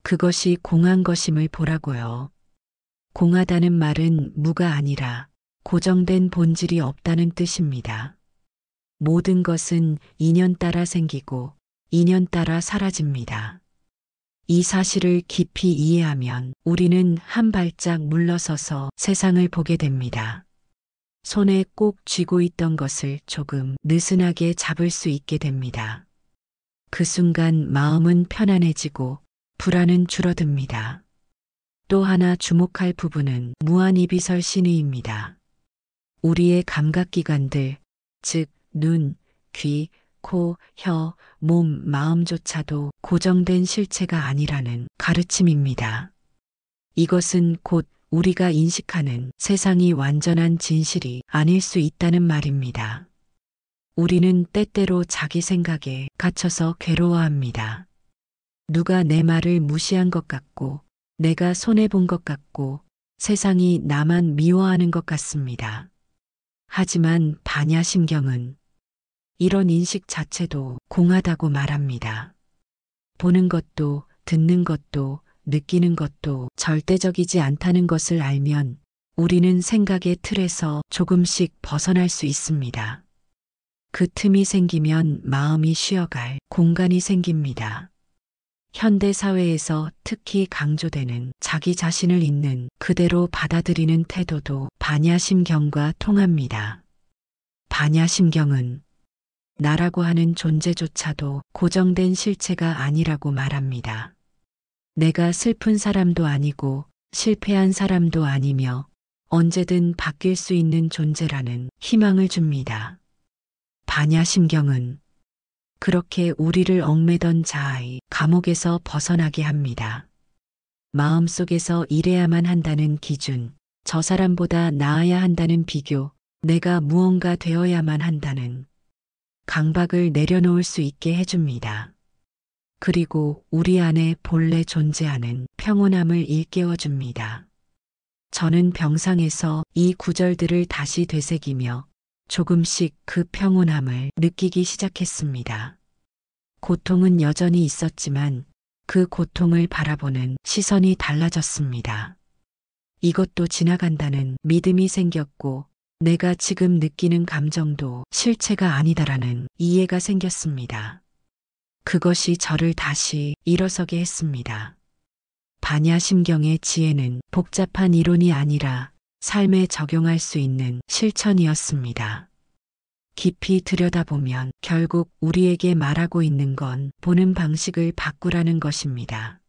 그것이 공한 것임을 보라고요. 공하다는 말은 무가 아니라 고정된 본질이 없다는 뜻입니다. 모든 것은 인연 따라 생기고 인연 따라 사라집니다. 이 사실을 깊이 이해하면 우리는 한 발짝 물러서서 세상을 보게 됩니다. 손에 꼭 쥐고 있던 것을 조금 느슨하게 잡을 수 있게 됩니다. 그 순간 마음은 편안해지고 불안은 줄어듭니다. 또 하나 주목할 부분은 무한이비설 신의입니다. 우리의 감각기관들, 즉 눈, 귀, 코, 혀, 몸, 마음조차도 고정된 실체가 아니라는 가르침입니다. 이것은 곧 우리가 인식하는 세상이 완전한 진실이 아닐 수 있다는 말입니다. 우리는 때때로 자기 생각에 갇혀서 괴로워합니다. 누가 내 말을 무시한 것 같고 내가 손해본 것 같고 세상이 나만 미워하는 것 같습니다. 하지만 반야심경은 이런 인식 자체도 공하다고 말합니다. 보는 것도 듣는 것도 느끼는 것도 절대적이지 않다는 것을 알면 우리는 생각의 틀에서 조금씩 벗어날 수 있습니다. 그 틈이 생기면 마음이 쉬어갈 공간이 생깁니다. 현대 사회에서 특히 강조되는 자기 자신을 있는 그대로 받아들이는 태도도 반야심경과 통합니다. 반야심경은 나라고 하는 존재조차도 고정된 실체가 아니라고 말합니다. 내가 슬픈 사람도 아니고 실패한 사람도 아니며 언제든 바뀔 수 있는 존재라는 희망을 줍니다. 반야심경은 그렇게 우리를 얽매던 자아의 감옥에서 벗어나게 합니다. 마음속에서 이래야만 한다는 기준, 저 사람보다 나아야 한다는 비교, 내가 무언가 되어야만 한다는 강박을 내려놓을 수 있게 해줍니다. 그리고 우리 안에 본래 존재하는 평온함을 일깨워줍니다. 저는 병상에서 이 구절들을 다시 되새기며 조금씩 그 평온함을 느끼기 시작했습니다. 고통은 여전히 있었지만 그 고통을 바라보는 시선이 달라졌습니다. 이것도 지나간다는 믿음이 생겼고 내가 지금 느끼는 감정도 실체가 아니다라는 이해가 생겼습니다. 그것이 저를 다시 일어서게 했습니다. 반야심경의 지혜는 복잡한 이론이 아니라 삶에 적용할 수 있는 실천이었습니다. 깊이 들여다보면 결국 우리에게 말하고 있는 건 보는 방식을 바꾸라는 것입니다.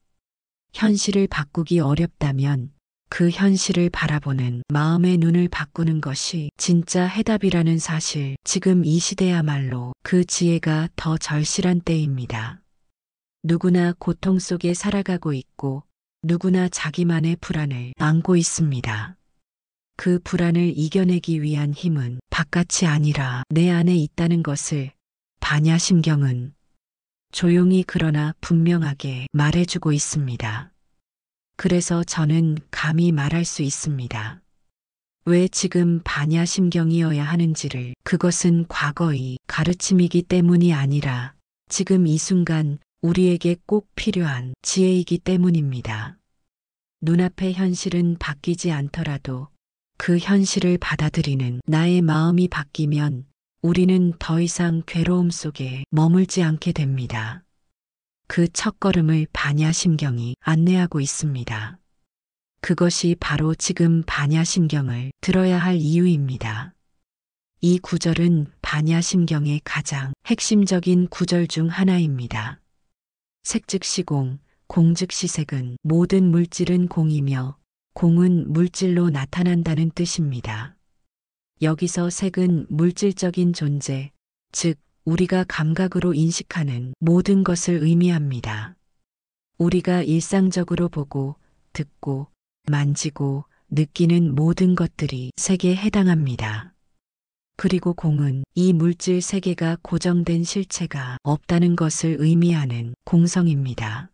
현실을 바꾸기 어렵다면 그 현실을 바라보는 마음의 눈을 바꾸는 것이 진짜 해답이라는 사실, 지금 이 시대야말로 그 지혜가 더 절실한 때입니다. 누구나 고통 속에 살아가고 있고 누구나 자기만의 불안을 안고 있습니다. 그 불안을 이겨내기 위한 힘은 바깥이 아니라 내 안에 있다는 것을 반야심경은 조용히 그러나 분명하게 말해주고 있습니다. 그래서 저는 감히 말할 수 있습니다. 왜 지금 반야심경이어야 하는지를. 그것은 과거의 가르침이기 때문이 아니라 지금 이 순간 우리에게 꼭 필요한 지혜이기 때문입니다. 눈앞의 현실은 바뀌지 않더라도 그 현실을 받아들이는 나의 마음이 바뀌면 우리는 더 이상 괴로움 속에 머물지 않게 됩니다. 그 첫걸음을 반야심경이 안내하고 있습니다. 그것이 바로 지금 반야심경을 들어야 할 이유입니다. 이 구절은 반야심경의 가장 핵심적인 구절 중 하나입니다. 색즉시공, 공즉시색은 모든 물질은 공이며 공은 물질로 나타난다는 뜻입니다. 여기서 색은 물질적인 존재, 즉 우리가 감각으로 인식하는 모든 것을 의미합니다. 우리가 일상적으로 보고, 듣고, 만지고, 느끼는 모든 것들이 색에 해당합니다. 그리고 공은 이 물질 세계가 고정된 실체가 없다는 것을 의미하는 공성입니다.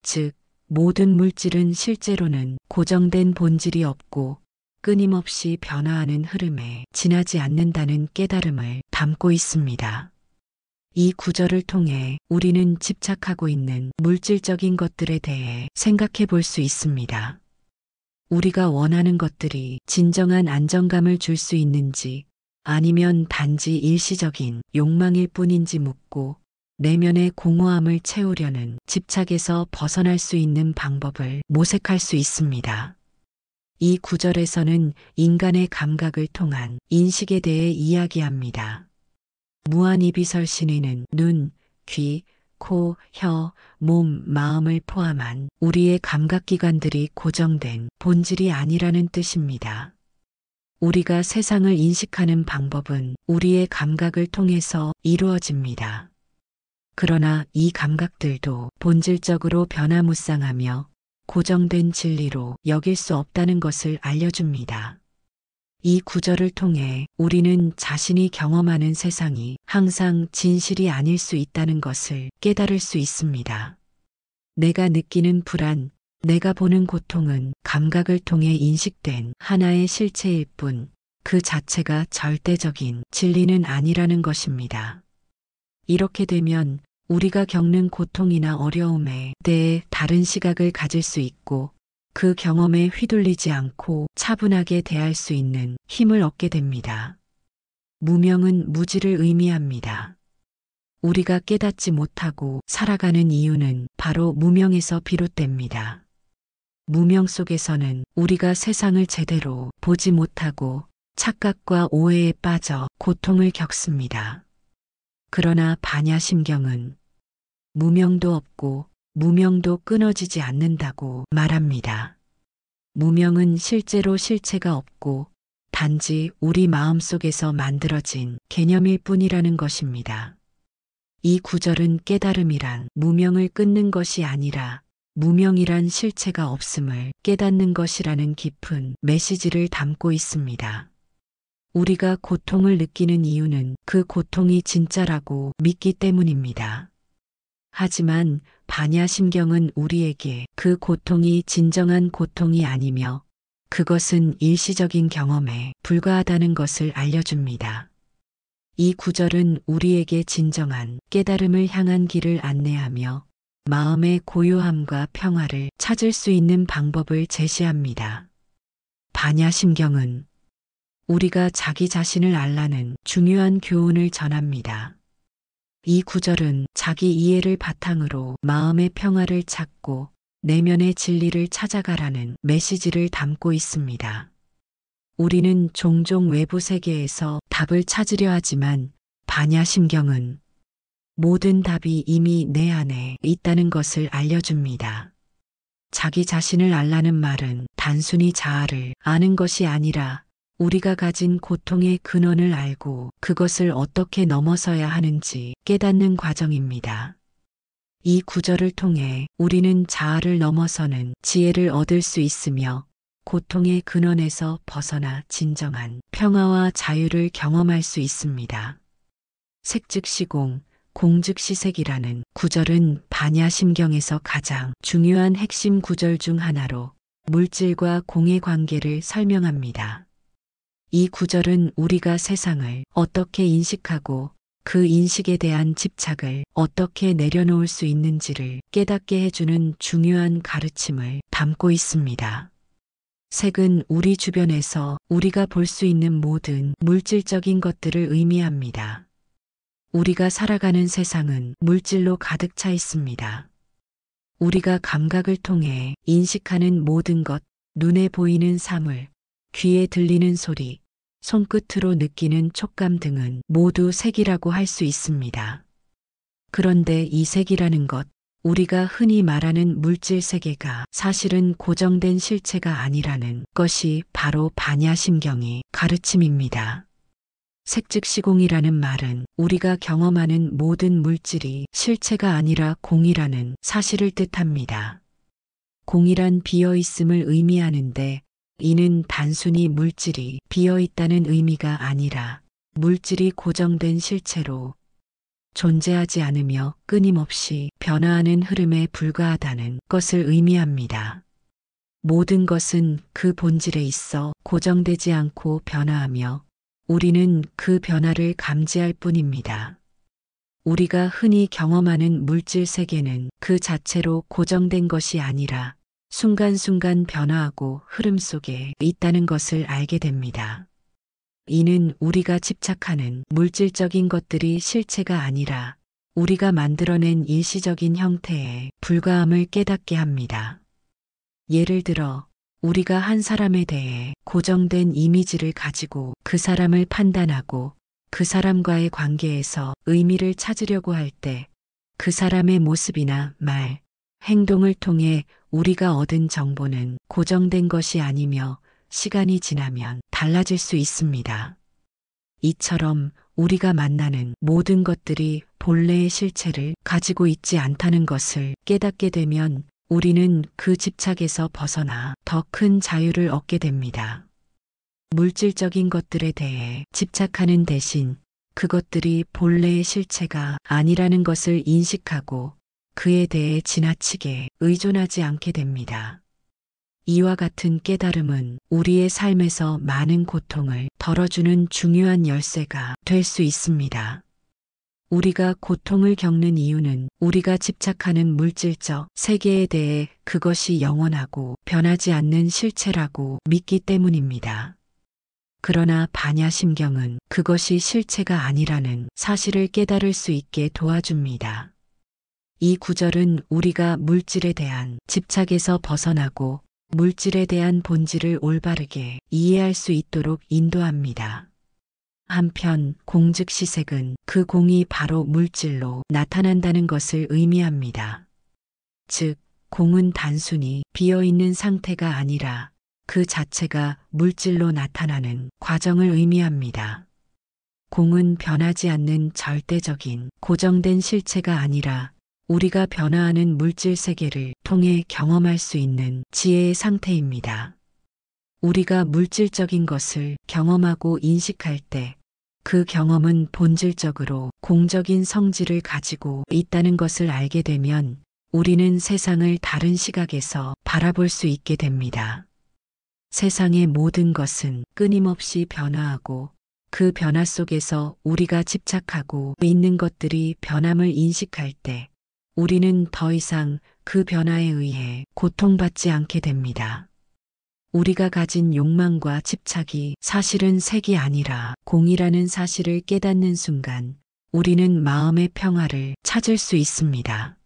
즉, 모든 물질은 실제로는 고정된 본질이 없고 끊임없이 변화하는 흐름에 지나지 않는다는 깨달음을 담고 있습니다. 이 구절을 통해 우리는 집착하고 있는 물질적인 것들에 대해 생각해 볼 수 있습니다. 우리가 원하는 것들이 진정한 안정감을 줄 수 있는지 아니면 단지 일시적인 욕망일 뿐인지 묻고 내면의 공허함을 채우려는 집착에서 벗어날 수 있는 방법을 모색할 수 있습니다. 이 구절에서는 인간의 감각을 통한 인식에 대해 이야기합니다. 무한이비설 신의는 눈, 귀, 코, 혀, 몸, 마음을 포함한 우리의 감각기관들이 고정된 본질이 아니라는 뜻입니다. 우리가 세상을 인식하는 방법은 우리의 감각을 통해서 이루어집니다. 그러나 이 감각들도 본질적으로 변화무쌍하며 고정된 진리로 여길 수 없다는 것을 알려줍니다. 이 구절을 통해 우리는 자신이 경험하는 세상이 항상 진실이 아닐 수 있다는 것을 깨달을 수 있습니다. 내가 느끼는 불안, 내가 보는 고통은 감각을 통해 인식된 하나의 실체일 뿐, 그 자체가 절대적인 진리는 아니라는 것입니다. 이렇게 되면 우리가 겪는 고통이나 어려움에 대해 다른 시각을 가질 수 있고 그 경험에 휘둘리지 않고 차분하게 대할 수 있는 힘을 얻게 됩니다. 무명은 무지를 의미합니다. 우리가 깨닫지 못하고 살아가는 이유는 바로 무명에서 비롯됩니다. 무명 속에서는 우리가 세상을 제대로 보지 못하고 착각과 오해에 빠져 고통을 겪습니다. 그러나 반야심경은 무명도 없고 무명도 끊어지지 않는다고 말합니다. 무명은 실제로 실체가 없고 단지 우리 마음속에서 만들어진 개념일 뿐이라는 것입니다. 이 구절은 깨달음이란 무명을 끊는 것이 아니라 무명이란 실체가 없음을 깨닫는 것이라는 깊은 메시지를 담고 있습니다. 우리가 고통을 느끼는 이유는 그 고통이 진짜라고 믿기 때문입니다. 하지만 반야심경은 우리에게 그 고통이 진정한 고통이 아니며 그것은 일시적인 경험에 불과하다는 것을 알려줍니다. 이 구절은 우리에게 진정한 깨달음을 향한 길을 안내하며 마음의 고요함과 평화를 찾을 수 있는 방법을 제시합니다. 반야심경은 우리가 자기 자신을 알라는 중요한 교훈을 전합니다. 이 구절은 자기 이해를 바탕으로 마음의 평화를 찾고 내면의 진리를 찾아가라는 메시지를 담고 있습니다. 우리는 종종 외부 세계에서 답을 찾으려 하지만 반야심경은 모든 답이 이미 내 안에 있다는 것을 알려줍니다. 자기 자신을 알라는 말은 단순히 자아를 아는 것이 아니라 우리가 가진 고통의 근원을 알고 그것을 어떻게 넘어서야 하는지 깨닫는 과정입니다. 이 구절을 통해 우리는 자아를 넘어서는 지혜를 얻을 수 있으며 고통의 근원에서 벗어나 진정한 평화와 자유를 경험할 수 있습니다. 색즉시공, 공즉시색이라는 구절은 반야심경에서 가장 중요한 핵심 구절 중 하나로 물질과 공의 관계를 설명합니다. 이 구절은 우리가 세상을 어떻게 인식하고 그 인식에 대한 집착을 어떻게 내려놓을 수 있는지를 깨닫게 해주는 중요한 가르침을 담고 있습니다. 색은 우리 주변에서 우리가 볼 수 있는 모든 물질적인 것들을 의미합니다. 우리가 살아가는 세상은 물질로 가득 차 있습니다. 우리가 감각을 통해 인식하는 모든 것, 눈에 보이는 사물, 귀에 들리는 소리, 손끝으로 느끼는 촉감 등은 모두 색이라고 할 수 있습니다. 그런데 이 색이라는 것, 우리가 흔히 말하는 물질 세계가 사실은 고정된 실체가 아니라는 것이 바로 반야심경의 가르침입니다. 색즉시공이라는 말은 우리가 경험하는 모든 물질이 실체가 아니라 공이라는 사실을 뜻합니다. 공이란 비어있음을 의미하는데 이는 단순히 물질이 비어있다는 의미가 아니라 물질이 고정된 실체로 존재하지 않으며 끊임없이 변화하는 흐름에 불과하다는 것을 의미합니다. 모든 것은 그 본질에 있어 고정되지 않고 변화하며 우리는 그 변화를 감지할 뿐입니다. 우리가 흔히 경험하는 물질 세계는 그 자체로 고정된 것이 아니라 순간순간 변화하고 흐름 속에 있다는 것을 알게 됩니다. 이는 우리가 집착하는 물질적인 것들이 실체가 아니라 우리가 만들어낸 일시적인 형태에 불과함을 깨닫게 합니다. 예를 들어 우리가 한 사람에 대해 고정된 이미지를 가지고 그 사람을 판단하고 그 사람과의 관계에서 의미를 찾으려고 할 때 그 사람의 모습이나 말, 행동을 통해 우리가 얻은 정보는 고정된 것이 아니며 시간이 지나면 달라질 수 있습니다. 이처럼 우리가 만나는 모든 것들이 본래의 실체를 가지고 있지 않다는 것을 깨닫게 되면 우리는 그 집착에서 벗어나 더 큰 자유를 얻게 됩니다. 물질적인 것들에 대해 집착하는 대신 그것들이 본래의 실체가 아니라는 것을 인식하고 그에 대해 지나치게 의존하지 않게 됩니다. 이와 같은 깨달음은 우리의 삶에서 많은 고통을 덜어주는 중요한 열쇠가 될 수 있습니다. 우리가 고통을 겪는 이유는 우리가 집착하는 물질적 세계에 대해 그것이 영원하고 변하지 않는 실체라고 믿기 때문입니다. 그러나 반야심경은 그것이 실체가 아니라는 사실을 깨달을 수 있게 도와줍니다. 이 구절은 우리가 물질에 대한 집착에서 벗어나고 물질에 대한 본질을 올바르게 이해할 수 있도록 인도합니다. 한편 공즉시색은 그 공이 바로 물질로 나타난다는 것을 의미합니다. 즉, 공은 단순히 비어있는 상태가 아니라 그 자체가 물질로 나타나는 과정을 의미합니다. 공은 변하지 않는 절대적인 고정된 실체가 아니라 우리가 변화하는 물질 세계를 통해 경험할 수 있는 지혜의 상태입니다. 우리가 물질적인 것을 경험하고 인식할 때 그 경험은 본질적으로 공적인 성질을 가지고 있다는 것을 알게 되면 우리는 세상을 다른 시각에서 바라볼 수 있게 됩니다. 세상의 모든 것은 끊임없이 변화하고 그 변화 속에서 우리가 집착하고 있는 것들이 변함을 인식할 때 우리는 더 이상 그 변화에 의해 고통받지 않게 됩니다. 우리가 가진 욕망과 집착이 사실은 색이 아니라 공이라는 사실을 깨닫는 순간 우리는 마음의 평화를 찾을 수 있습니다.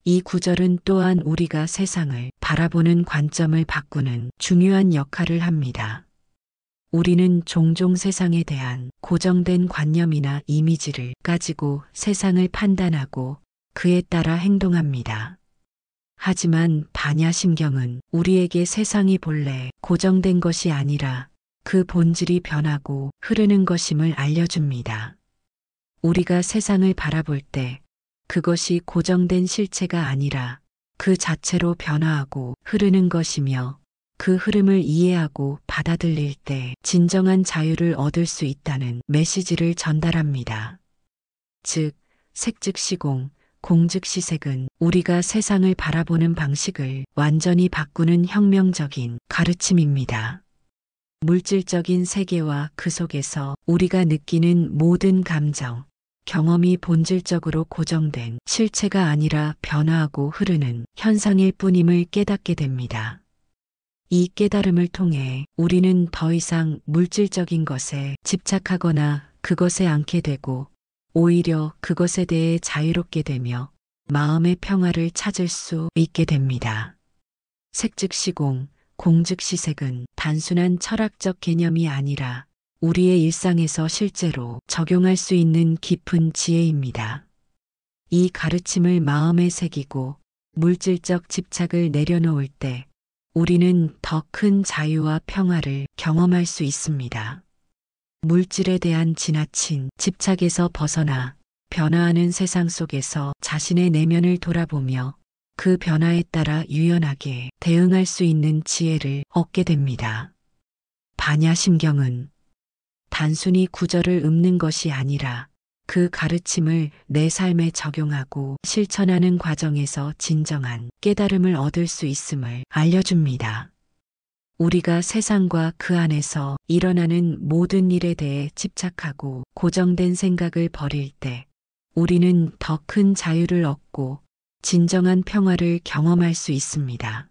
이 구절은 또한 우리가 세상을 바라보는 관점을 바꾸는 중요한 역할을 합니다. 우리는 종종 세상에 대한 고정된 관념이나 이미지를 가지고 세상을 판단하고 그에 따라 행동합니다. 하지만 반야심경은 우리에게 세상이 본래 고정된 것이 아니라 그 본질이 변하고 흐르는 것임을 알려줍니다. 우리가 세상을 바라볼 때 그것이 고정된 실체가 아니라 그 자체로 변화하고 흐르는 것이며 그 흐름을 이해하고 받아들일 때 진정한 자유를 얻을 수 있다는 메시지를 전달합니다. 즉, 색즉시공, 공즉시색은 우리가 세상을 바라보는 방식을 완전히 바꾸는 혁명적인 가르침입니다. 물질적인 세계와 그 속에서 우리가 느끼는 모든 감정, 경험이 본질적으로 고정된 실체가 아니라 변화하고 흐르는 현상일 뿐임을 깨닫게 됩니다. 이 깨달음을 통해 우리는 더 이상 물질적인 것에 집착하거나 그것에 안게 되고 오히려 그것에 대해 자유롭게 되며 마음의 평화를 찾을 수 있게 됩니다. 색즉시공, 공즉시색은 단순한 철학적 개념이 아니라 우리의 일상에서 실제로 적용할 수 있는 깊은 지혜입니다. 이 가르침을 마음에 새기고 물질적 집착을 내려놓을 때 우리는 더 큰 자유와 평화를 경험할 수 있습니다. 물질에 대한 지나친 집착에서 벗어나 변화하는 세상 속에서 자신의 내면을 돌아보며 그 변화에 따라 유연하게 대응할 수 있는 지혜를 얻게 됩니다. 반야심경은 단순히 구절을 읊는 것이 아니라 그 가르침을 내 삶에 적용하고 실천하는 과정에서 진정한 깨달음을 얻을 수 있음을 알려줍니다. 우리가 세상과 그 안에서 일어나는 모든 일에 대해 집착하고 고정된 생각을 버릴 때 우리는 더 큰 자유를 얻고 진정한 평화를 경험할 수 있습니다.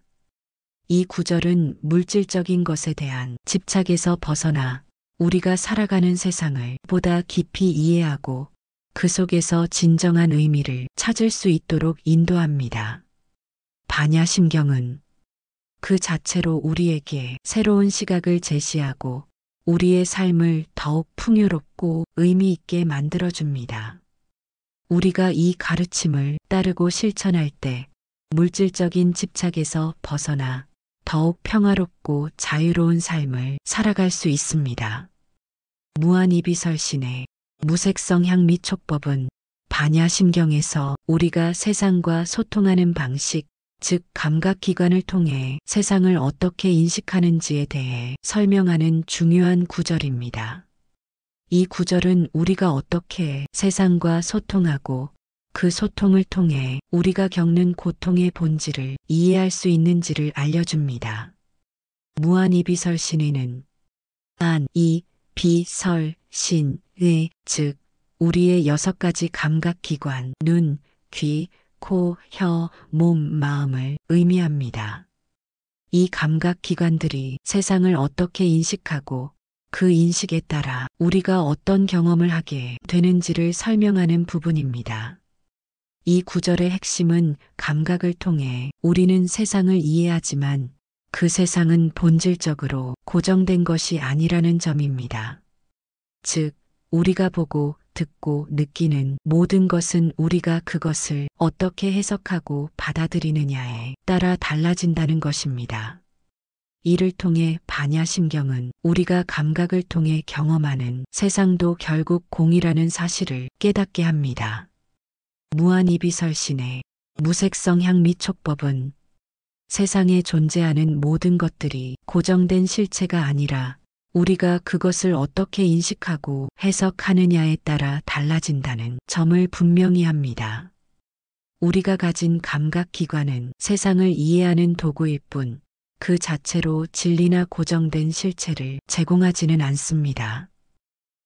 이 구절은 물질적인 것에 대한 집착에서 벗어나 우리가 살아가는 세상을 보다 깊이 이해하고 그 속에서 진정한 의미를 찾을 수 있도록 인도합니다. 반야심경은 그 자체로 우리에게 새로운 시각을 제시하고 우리의 삶을 더욱 풍요롭고 의미 있게 만들어줍니다. 우리가 이 가르침을 따르고 실천할 때 물질적인 집착에서 벗어나 더욱 평화롭고 자유로운 삶을 살아갈 수 있습니다. 무한이비설신의 무색성향 및 촉법은 반야심경에서 우리가 세상과 소통하는 방식, 즉 감각기관을 통해 세상을 어떻게 인식하는지에 대해 설명하는 중요한 구절입니다. 이 구절은 우리가 어떻게 세상과 소통하고 그 소통을 통해 우리가 겪는 고통의 본질을 이해할 수 있는지를 알려줍니다. 무한이비설신의는 안, 이, 비, 설, 신, 의, 즉 우리의 6가지 감각기관, 눈, 귀, 코, 혀, 몸, 마음을 의미합니다. 이 감각기관들이 세상을 어떻게 인식하고 그 인식에 따라 우리가 어떤 경험을 하게 되는지를 설명하는 부분입니다. 이 구절의 핵심은 감각을 통해 우리는 세상을 이해하지만 그 세상은 본질적으로 고정된 것이 아니라는 점입니다. 즉, 우리가 보고 듣고 느끼는 모든 것은 우리가 그것을 어떻게 해석하고 받아들이느냐에 따라 달라진다는 것입니다. 이를 통해 반야심경은 우리가 감각을 통해 경험하는 세상도 결국 공이라는 사실을 깨닫게 합니다. 무한이비설신의 무색성향 및 촉법은 세상에 존재하는 모든 것들이 고정된 실체가 아니라 우리가 그것을 어떻게 인식하고 해석하느냐에 따라 달라진다는 점을 분명히 합니다. 우리가 가진 감각기관은 세상을 이해하는 도구일 뿐 그 자체로 진리나 고정된 실체를 제공하지는 않습니다.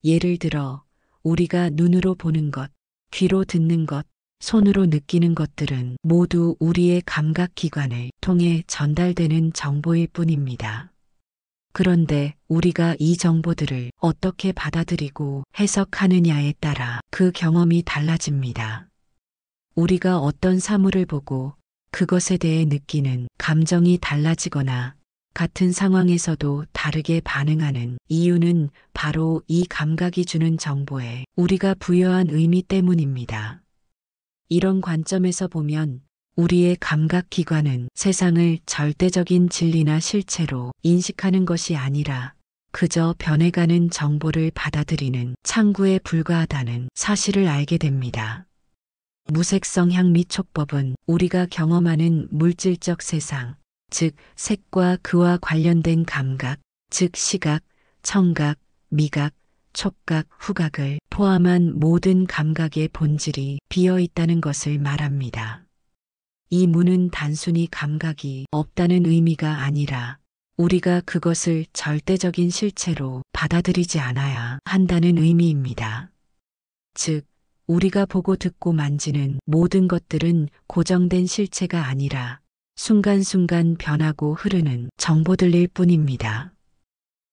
예를 들어 우리가 눈으로 보는 것, 귀로 듣는 것, 손으로 느끼는 것들은 모두 우리의 감각기관을 통해 전달되는 정보일 뿐입니다. 그런데 우리가 이 정보들을 어떻게 받아들이고 해석하느냐에 따라 그 경험이 달라집니다. 우리가 어떤 사물을 보고 그것에 대해 느끼는 감정이 달라지거나 같은 상황에서도 다르게 반응하는 이유는 바로 이 감각이 주는 정보에 우리가 부여한 의미 때문입니다. 이런 관점에서 보면 우리의 감각기관은 세상을 절대적인 진리나 실체로 인식하는 것이 아니라 그저 변해가는 정보를 받아들이는 창구에 불과하다는 사실을 알게 됩니다. 무색성향 및 촉법은 우리가 경험하는 물질적 세상, 즉 색과 그와 관련된 감각, 즉 시각, 청각, 미각, 촉각, 후각을 포함한 모든 감각의 본질이 비어 있다는 것을 말합니다. 이 무는 단순히 감각이 없다는 의미가 아니라 우리가 그것을 절대적인 실체로 받아들이지 않아야 한다는 의미입니다. 즉, 우리가 보고 듣고 만지는 모든 것들은 고정된 실체가 아니라 순간순간 변하고 흐르는 정보들일 뿐입니다.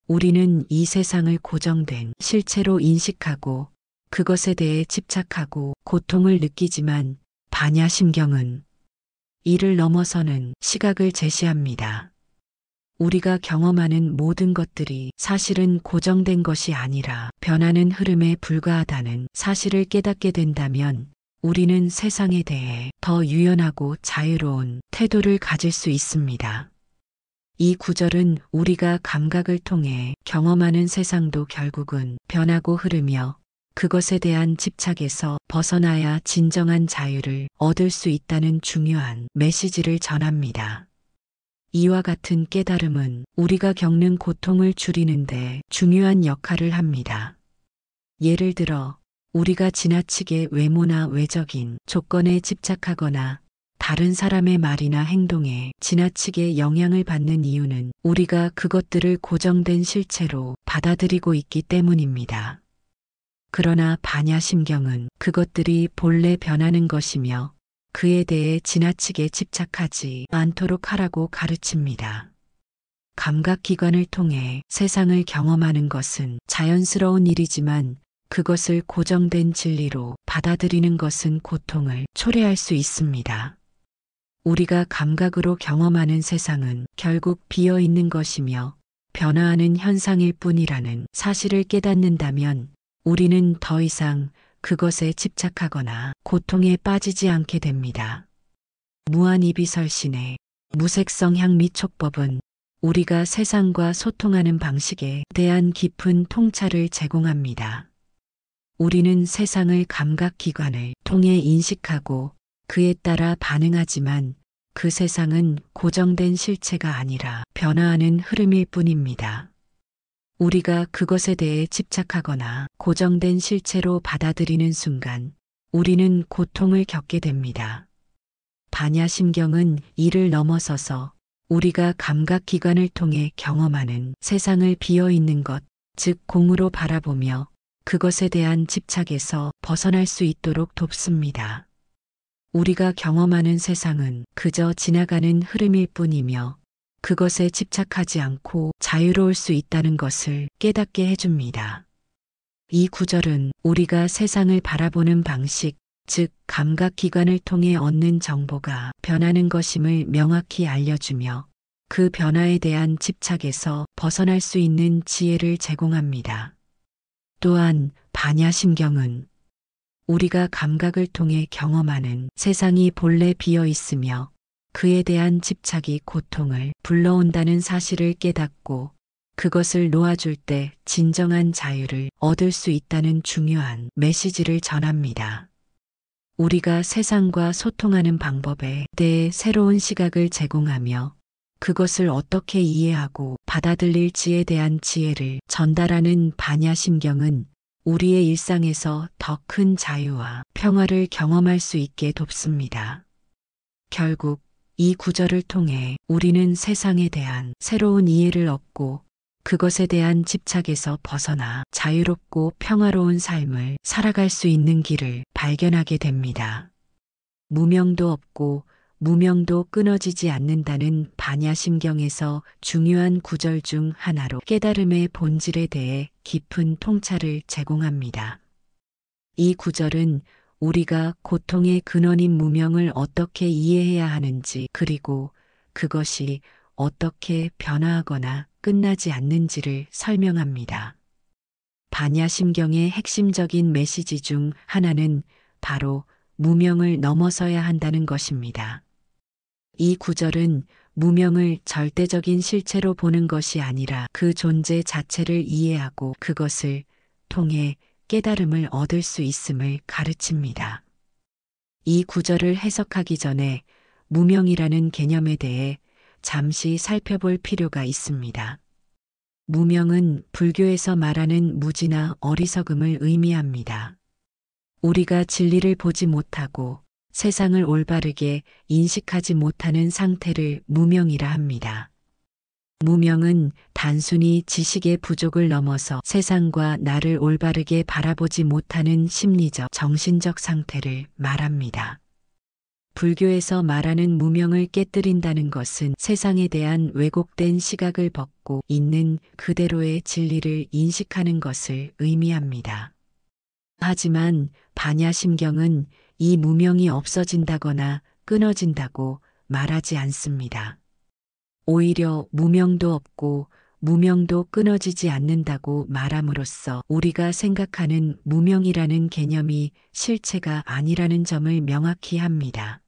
우리는 이 세상을 고정된 실체로 인식하고 그것에 대해 집착하고 고통을 느끼지만 반야심경은 이를 넘어서는 시각을 제시합니다. 우리가 경험하는 모든 것들이 사실은 고정된 것이 아니라 변하는 흐름에 불과하다는 사실을 깨닫게 된다면 우리는 세상에 대해 더 유연하고 자유로운 태도를 가질 수 있습니다. 이 구절은 우리가 감각을 통해 경험하는 세상도 결국은 변하고 흐르며 그것에 대한 집착에서 벗어나야 진정한 자유를 얻을 수 있다는 중요한 메시지를 전합니다. 이와 같은 깨달음은 우리가 겪는 고통을 줄이는데 중요한 역할을 합니다. 예를 들어 우리가 지나치게 외모나 외적인 조건에 집착하거나 다른 사람의 말이나 행동에 지나치게 영향을 받는 이유는 우리가 그것들을 고정된 실체로 받아들이고 있기 때문입니다. 그러나 반야심경은 그것들이 본래 변하는 것이며 그에 대해 지나치게 집착하지 않도록 하라고 가르칩니다. 감각기관을 통해 세상을 경험하는 것은 자연스러운 일이지만 그것을 고정된 진리로 받아들이는 것은 고통을 초래할 수 있습니다. 우리가 감각으로 경험하는 세상은 결국 비어 있는 것이며 변화하는 현상일 뿐이라는 사실을 깨닫는다면 우리는 더 이상 그것에 집착하거나 고통에 빠지지 않게 됩니다. 무한이비설신의 무색성향 및 촉법은 우리가 세상과 소통하는 방식에 대한 깊은 통찰을 제공합니다. 우리는 세상을 감각기관을 통해 인식하고 그에 따라 반응하지만 그 세상은 고정된 실체가 아니라 변화하는 흐름일 뿐입니다. 우리가 그것에 대해 집착하거나 고정된 실체로 받아들이는 순간 우리는 고통을 겪게 됩니다. 반야심경은 이를 넘어서서 우리가 감각기관을 통해 경험하는 세상을 비어있는 것, 즉 공으로 바라보며 그것에 대한 집착에서 벗어날 수 있도록 돕습니다. 우리가 경험하는 세상은 그저 지나가는 흐름일 뿐이며 그것에 집착하지 않고 자유로울 수 있다는 것을 깨닫게 해줍니다. 이 구절은 우리가 세상을 바라보는 방식, 즉 감각기관을 통해 얻는 정보가 변하는 것임을 명확히 알려주며 그 변화에 대한 집착에서 벗어날 수 있는 지혜를 제공합니다. 또한 반야심경은 우리가 감각을 통해 경험하는 세상이 본래 비어 있으며 그에 대한 집착이 고통을 불러온다는 사실을 깨닫고 그것을 놓아줄 때 진정한 자유를 얻을 수 있다는 중요한 메시지를 전합니다. 우리가 세상과 소통하는 방법에 대해 새로운 시각을 제공하며 그것을 어떻게 이해하고 받아들일지에 대한 지혜를 전달하는 반야심경은 우리의 일상에서 더 큰 자유와 평화를 경험할 수 있게 돕습니다. 결국 이 구절을 통해 우리는 세상에 대한 새로운 이해를 얻고 그것에 대한 집착에서 벗어나 자유롭고 평화로운 삶을 살아갈 수 있는 길을 발견하게 됩니다. 무명도 없고 무명도 끊어지지 않는다는 반야심경에서 중요한 구절 중 하나로 깨달음의 본질에 대해 깊은 통찰을 제공합니다. 이 구절은 우리가 고통의 근원인 무명을 어떻게 이해해야 하는지 그리고 그것이 어떻게 변화하거나 끝나지 않는지를 설명합니다. 반야심경의 핵심적인 메시지 중 하나는 바로 무명을 넘어서야 한다는 것입니다. 이 구절은 무명을 절대적인 실체로 보는 것이 아니라 그 존재 자체를 이해하고 그것을 통해 깨달음을 얻을 수 있음을 가르칩니다. 이 구절을 해석하기 전에 무명이라는 개념에 대해 잠시 살펴볼 필요가 있습니다. 무명은 불교에서 말하는 무지나 어리석음을 의미합니다. 우리가 진리를 보지 못하고 세상을 올바르게 인식하지 못하는 상태를 무명이라 합니다. 무명은 단순히 지식의 부족을 넘어서 세상과 나를 올바르게 바라보지 못하는 심리적, 정신적 상태를 말합니다. 불교에서 말하는 무명을 깨뜨린다는 것은 세상에 대한 왜곡된 시각을 벗고 있는 그대로의 진리를 인식하는 것을 의미합니다. 하지만 반야심경은 이 무명이 없어진다거나 끊어진다고 말하지 않습니다. 오히려 무명도 없고 무명도 끊어지지 않는다고 말함으로써 우리가 생각하는 무명이라는 개념이 실체가 아니라는 점을 명확히 합니다.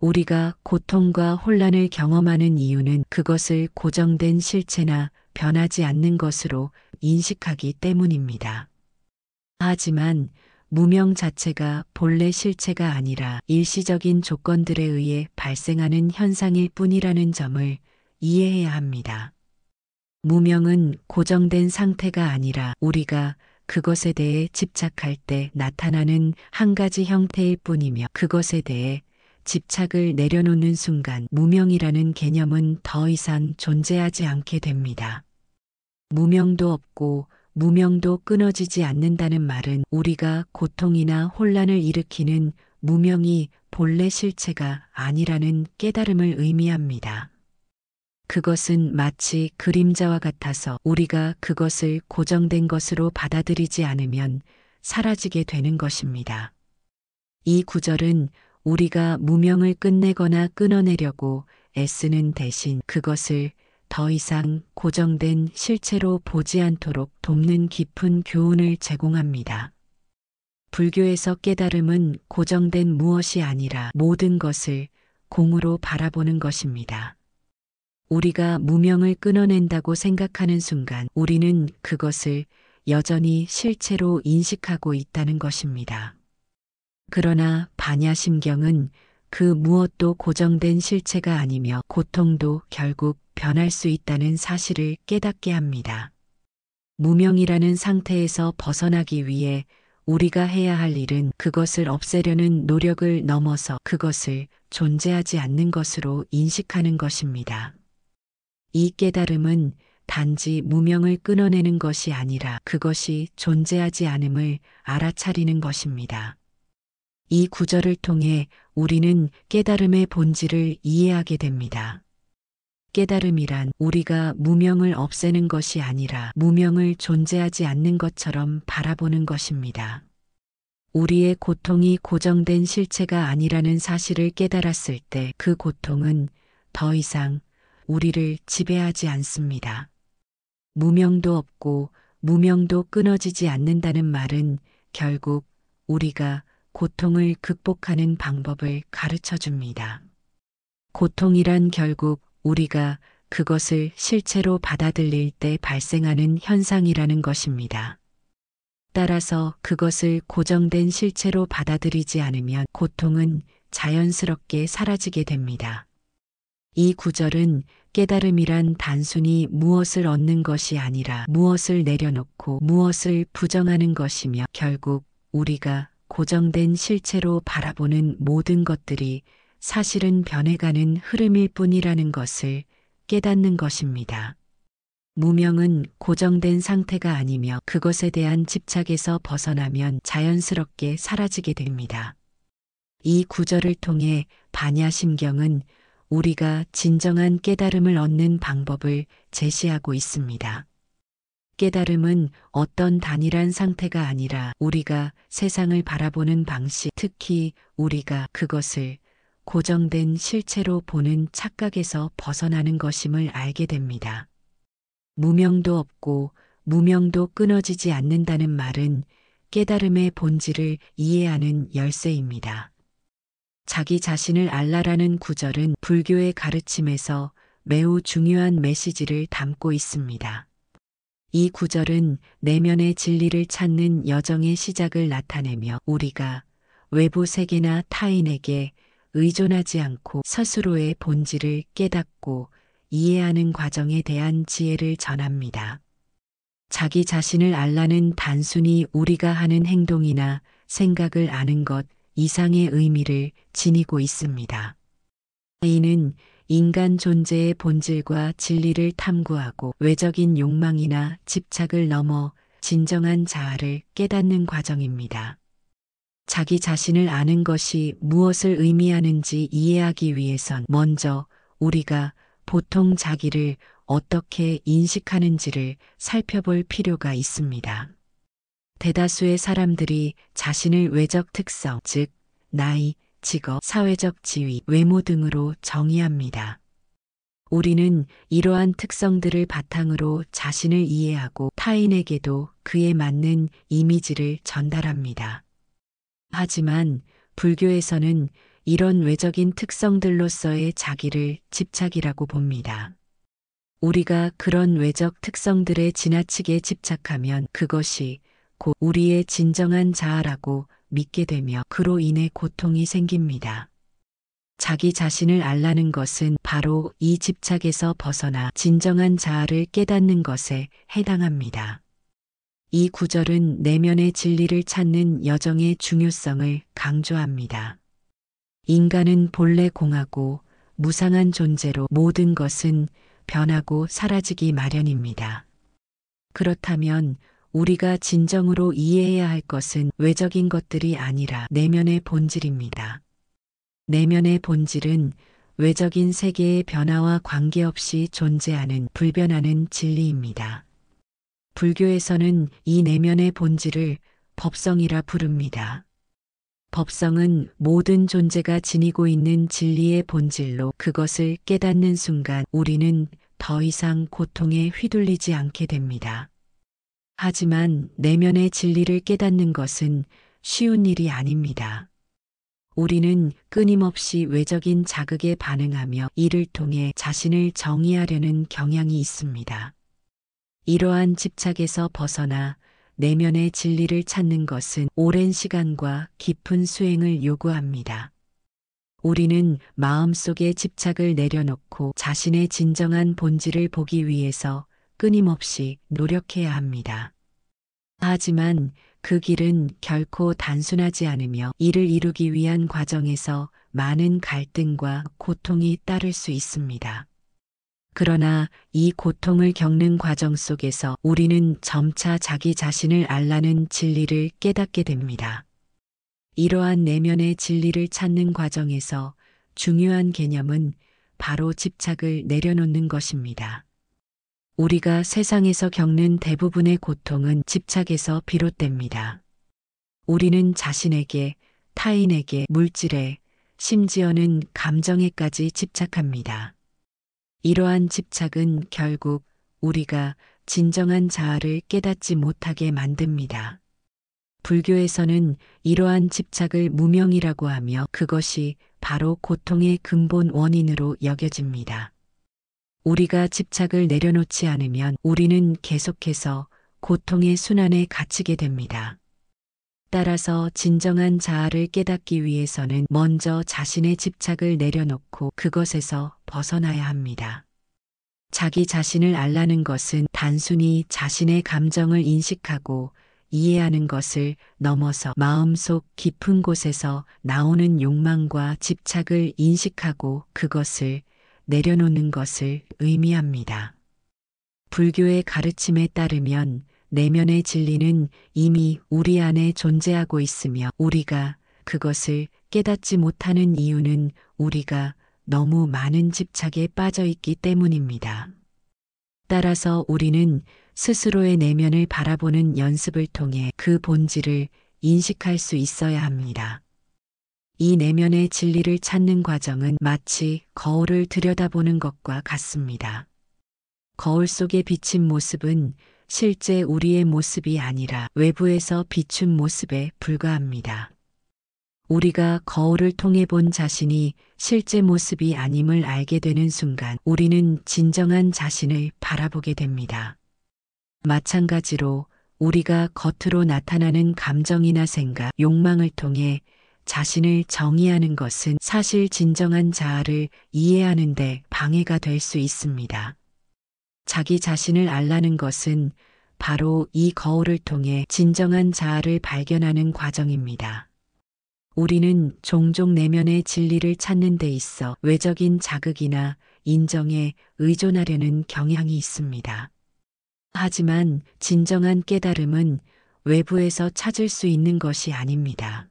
우리가 고통과 혼란을 경험하는 이유는 그것을 고정된 실체나 변하지 않는 것으로 인식하기 때문입니다. 하지만 무명 자체가 본래 실체가 아니라 일시적인 조건들에 의해 발생하는 현상일 뿐이라는 점을 이해해야 합니다. 무명은 고정된 상태가 아니라 우리가 그것에 대해 집착할 때 나타나는 한 가지 형태일 뿐이며, 그것에 대해 집착을 내려놓는 순간 무명이라는 개념은 더 이상 존재하지 않게 됩니다. 무명도 없고 무명도 끊어지지 않는다는 말은 우리가 고통이나 혼란을 일으키는 무명이 본래 실체가 아니라는 깨달음을 의미합니다. 그것은 마치 그림자와 같아서 우리가 그것을 고정된 것으로 받아들이지 않으면 사라지게 되는 것입니다. 이 구절은 우리가 무명을 끝내거나 끊어내려고 애쓰는 대신 그것을 더 이상 고정된 실체로 보지 않도록 돕는 깊은 교훈을 제공합니다. 불교에서 깨달음은 고정된 무엇이 아니라 모든 것을 공으로 바라보는 것입니다. 우리가 무명을 끊어낸다고 생각하는 순간 우리는 그것을 여전히 실체로 인식하고 있다는 것입니다. 그러나 반야심경은 그 무엇도 고정된 실체가 아니며 고통도 결국 변할 수 있다는 사실을 깨닫게 합니다. 무명이라는 상태에서 벗어나기 위해 우리가 해야 할 일은 그것을 없애려는 노력을 넘어서 그것을 존재하지 않는 것으로 인식하는 것입니다. 이 깨달음은 단지 무명을 끊어내는 것이 아니라 그것이 존재하지 않음을 알아차리는 것입니다. 이 구절을 통해 우리는 깨달음의 본질을 이해하게 됩니다. 깨달음이란 우리가 무명을 없애는 것이 아니라 무명을 존재하지 않는 것처럼 바라보는 것입니다. 우리의 고통이 고정된 실체가 아니라는 사실을 깨달았을 때 그 고통은 더 이상 우리를 지배하지 않습니다. 무명도 없고 무명도 끊어지지 않는다는 말은 결국 우리가 고통을 극복하는 방법을 가르쳐 줍니다. 고통이란 결국 우리가 그것을 실체로 받아들일 때 발생하는 현상이라는 것입니다. 따라서 그것을 고정된 실체로 받아들이지 않으면 고통은 자연스럽게 사라지게 됩니다. 이 구절은 깨달음이란 단순히 무엇을 얻는 것이 아니라 무엇을 내려놓고 무엇을 부정하는 것이며 결국 우리가 고정된 실체로 바라보는 모든 것들이 사실은 변해가는 흐름일 뿐이라는 것을 깨닫는 것입니다. 무명은 고정된 상태가 아니며 그것에 대한 집착에서 벗어나면 자연스럽게 사라지게 됩니다. 이 구절을 통해 반야심경은 우리가 진정한 깨달음을 얻는 방법을 제시하고 있습니다. 깨달음은 어떤 단일한 상태가 아니라 우리가 세상을 바라보는 방식, 특히 우리가 그것을 고정된 실체로 보는 착각에서 벗어나는 것임을 알게 됩니다. 무명도 없고 무명도 끊어지지 않는다는 말은 깨달음의 본질을 이해하는 열쇠입니다. 자기 자신을 알라라는 구절은 불교의 가르침에서 매우 중요한 메시지를 담고 있습니다. 이 구절은 내면의 진리를 찾는 여정의 시작을 나타내며 우리가 외부 세계나 타인에게 의존하지 않고 스스로의 본질을 깨닫고 이해하는 과정에 대한 지혜를 전합니다. 자기 자신을 알라는 단순히 우리가 하는 행동이나 생각을 아는 것 이상의 의미를 지니고 있습니다. 이는 인간 존재의 본질과 진리를 탐구하고 외적인 욕망이나 집착을 넘어 진정한 자아를 깨닫는 과정입니다. 자기 자신을 아는 것이 무엇을 의미하는지 이해하기 위해선 먼저 우리가 보통 자기를 어떻게 인식하는지를 살펴볼 필요가 있습니다. 대다수의 사람들이 자신을 외적 특성, 즉 나이, 직업, 사회적 지위, 외모 등으로 정의합니다. 우리는 이러한 특성들을 바탕으로 자신을 이해하고 타인에게도 그에 맞는 이미지를 전달합니다. 하지만 불교에서는 이런 외적인 특성들로서의 자기를 집착이라고 봅니다. 우리가 그런 외적 특성들에 지나치게 집착하면 그것이 곧 우리의 진정한 자아라고 믿게 되며 그로 인해 고통이 생깁니다. 자기 자신을 알라는 것은 바로 이 집착에서 벗어나 진정한 자아를 깨닫는 것에 해당합니다. 이 구절은 내면의 진리를 찾는 여정의 중요성을 강조합니다. 인간은 본래 공하고 무상한 존재로 모든 것은 변하고 사라지기 마련입니다. 그렇다면 우리가 진정으로 이해해야 할 것은 외적인 것들이 아니라 내면의 본질입니다. 내면의 본질은 외적인 세계의 변화와 관계없이 존재하는 불변하는 진리입니다. 불교에서는 이 내면의 본질을 법성이라 부릅니다. 법성은 모든 존재가 지니고 있는 진리의 본질로 그것을 깨닫는 순간 우리는 더 이상 고통에 휘둘리지 않게 됩니다. 하지만 내면의 진리를 깨닫는 것은 쉬운 일이 아닙니다. 우리는 끊임없이 외적인 자극에 반응하며 이를 통해 자신을 정의하려는 경향이 있습니다. 이러한 집착에서 벗어나 내면의 진리를 찾는 것은 오랜 시간과 깊은 수행을 요구합니다. 우리는 마음속의 집착을 내려놓고 자신의 진정한 본질을 보기 위해서 끊임없이 노력해야 합니다. 하지만 그 길은 결코 단순하지 않으며 이를 이루기 위한 과정에서 많은 갈등과 고통이 따를 수 있습니다. 그러나 이 고통을 겪는 과정 속에서 우리는 점차 자기 자신을 알라는 진리를 깨닫게 됩니다. 이러한 내면의 진리를 찾는 과정에서 중요한 개념은 바로 집착을 내려놓는 것입니다. 우리가 세상에서 겪는 대부분의 고통은 집착에서 비롯됩니다. 우리는 자신에게, 타인에게, 물질에, 심지어는 감정에까지 집착합니다. 이러한 집착은 결국 우리가 진정한 자아를 깨닫지 못하게 만듭니다. 불교에서는 이러한 집착을 무명이라고 하며 그것이 바로 고통의 근본 원인으로 여겨집니다. 우리가 집착을 내려놓지 않으면 우리는 계속해서 고통의 순환에 갇히게 됩니다. 따라서 진정한 자아를 깨닫기 위해서는 먼저 자신의 집착을 내려놓고 그것에서 벗어나야 합니다. 자기 자신을 알라는 것은 단순히 자신의 감정을 인식하고 이해하는 것을 넘어서 마음속 깊은 곳에서 나오는 욕망과 집착을 인식하고 그것을 내려놓는 것을 의미합니다. 불교의 가르침에 따르면 내면의 진리는 이미 우리 안에 존재하고 있으며 우리가 그것을 깨닫지 못하는 이유는 우리가 너무 많은 집착에 빠져 있기 때문입니다. 따라서 우리는 스스로의 내면을 바라보는 연습을 통해 그 본질을 인식할 수 있어야 합니다. 이 내면의 진리를 찾는 과정은 마치 거울을 들여다보는 것과 같습니다. 거울 속에 비친 모습은 실제 우리의 모습이 아니라 외부에서 비춘 모습에 불과합니다. 우리가 거울을 통해 본 자신이 실제 모습이 아님을 알게 되는 순간 우리는 진정한 자신을 바라보게 됩니다. 마찬가지로 우리가 겉으로 나타나는 감정이나 생각, 욕망을 통해 자신을 정의하는 것은 사실 진정한 자아를 이해하는 데 방해가 될 수 있습니다. 자기 자신을 알라는 것은 바로 이 거울을 통해 진정한 자아를 발견하는 과정입니다. 우리는 종종 내면의 진리를 찾는 데 있어 외적인 자극이나 인정에 의존하려는 경향이 있습니다. 하지만 진정한 깨달음은 외부에서 찾을 수 있는 것이 아닙니다.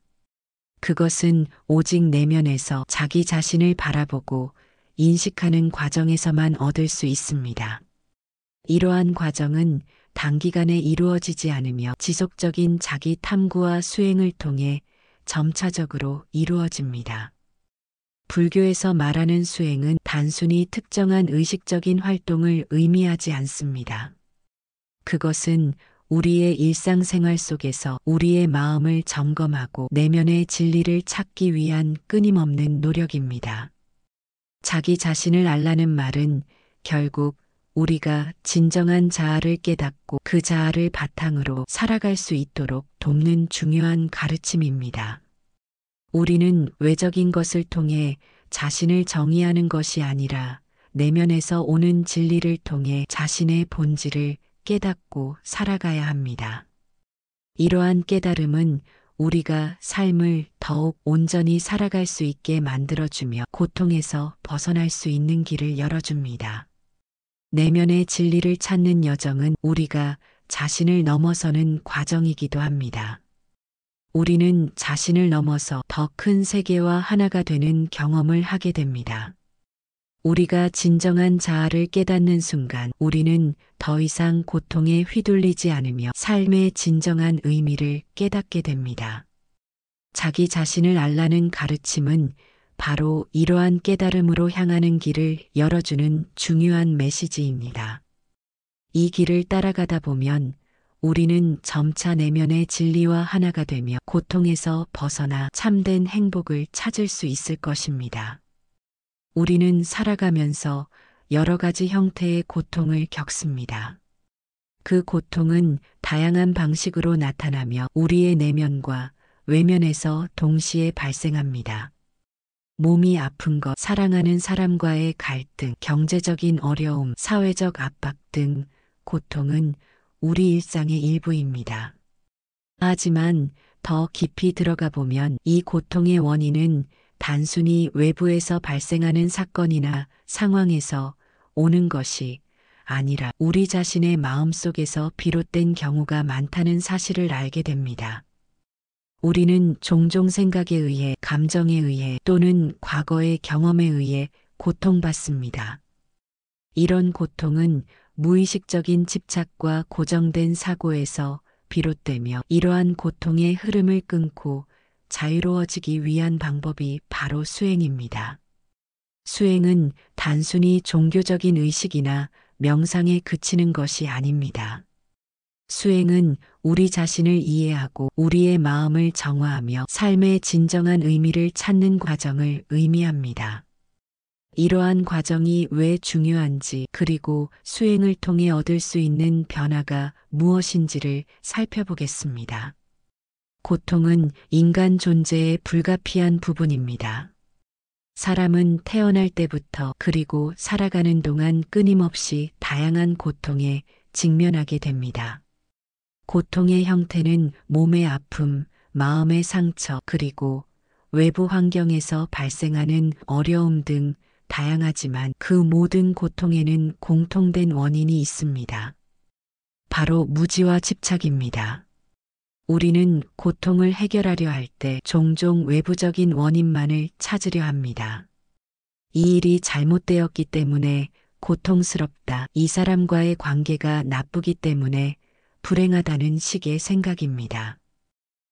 그것은 오직 내면에서 자기 자신을 바라보고 인식하는 과정에서만 얻을 수 있습니다. 이러한 과정은 단기간에 이루어지지 않으며 지속적인 자기 탐구와 수행을 통해 점차적으로 이루어집니다. 불교에서 말하는 수행은 단순히 특정한 의식적인 활동을 의미하지 않습니다. 그것은 우리의 일상생활 속에서 우리의 마음을 점검하고 내면의 진리를 찾기 위한 끊임없는 노력입니다. 자기 자신을 알라는 말은 결국 우리가 진정한 자아를 깨닫고 그 자아를 바탕으로 살아갈 수 있도록 돕는 중요한 가르침입니다. 우리는 외적인 것을 통해 자신을 정의하는 것이 아니라 내면에서 오는 진리를 통해 자신의 본질을 깨닫고 살아가야 합니다. 이러한 깨달음은 우리가 삶을 더욱 온전히 살아갈 수 있게 만들어주며 고통에서 벗어날 수 있는 길을 열어줍니다. 내면의 진리를 찾는 여정은 우리가 자신을 넘어서는 과정이기도 합니다. 우리는 자신을 넘어서 더 큰 세계와 하나가 되는 경험을 하게 됩니다. 우리가 진정한 자아를 깨닫는 순간 우리는 더 이상 고통에 휘둘리지 않으며 삶의 진정한 의미를 깨닫게 됩니다. 자기 자신을 알라는 가르침은 바로 이러한 깨달음으로 향하는 길을 열어주는 중요한 메시지입니다. 이 길을 따라가다 보면 우리는 점차 내면의 진리와 하나가 되며 고통에서 벗어나 참된 행복을 찾을 수 있을 것입니다. 우리는 살아가면서 여러 가지 형태의 고통을 겪습니다. 그 고통은 다양한 방식으로 나타나며 우리의 내면과 외면에서 동시에 발생합니다. 몸이 아픈 것, 사랑하는 사람과의 갈등, 경제적인 어려움, 사회적 압박 등 고통은 우리 일상의 일부입니다. 하지만 더 깊이 들어가 보면 이 고통의 원인은 단순히 외부에서 발생하는 사건이나 상황에서 오는 것이 아니라 우리 자신의 마음속에서 비롯된 경우가 많다는 사실을 알게 됩니다. 우리는 종종 생각에 의해, 감정에 의해 또는 과거의 경험에 의해 고통받습니다. 이런 고통은 무의식적인 집착과 고정된 사고에서 비롯되며 이러한 고통의 흐름을 끊고 자유로워지기 위한 방법이 바로 수행입니다. 수행은 단순히 종교적인 의식이나 명상에 그치는 것이 아닙니다. 수행은 우리 자신을 이해하고 우리의 마음을 정화하며 삶의 진정한 의미를 찾는 과정을 의미합니다. 이러한 과정이 왜 중요한지 그리고 수행을 통해 얻을 수 있는 변화가 무엇인지를 살펴보겠습니다. 고통은 인간 존재의 불가피한 부분입니다. 사람은 태어날 때부터 그리고 살아가는 동안 끊임없이 다양한 고통에 직면하게 됩니다. 고통의 형태는 몸의 아픔, 마음의 상처, 그리고 외부 환경에서 발생하는 어려움 등 다양하지만 그 모든 고통에는 공통된 원인이 있습니다. 바로 무지와 집착입니다. 우리는 고통을 해결하려 할 때 종종 외부적인 원인만을 찾으려 합니다. 이 일이 잘못되었기 때문에 고통스럽다. 이 사람과의 관계가 나쁘기 때문에 불행하다는 식의 생각입니다.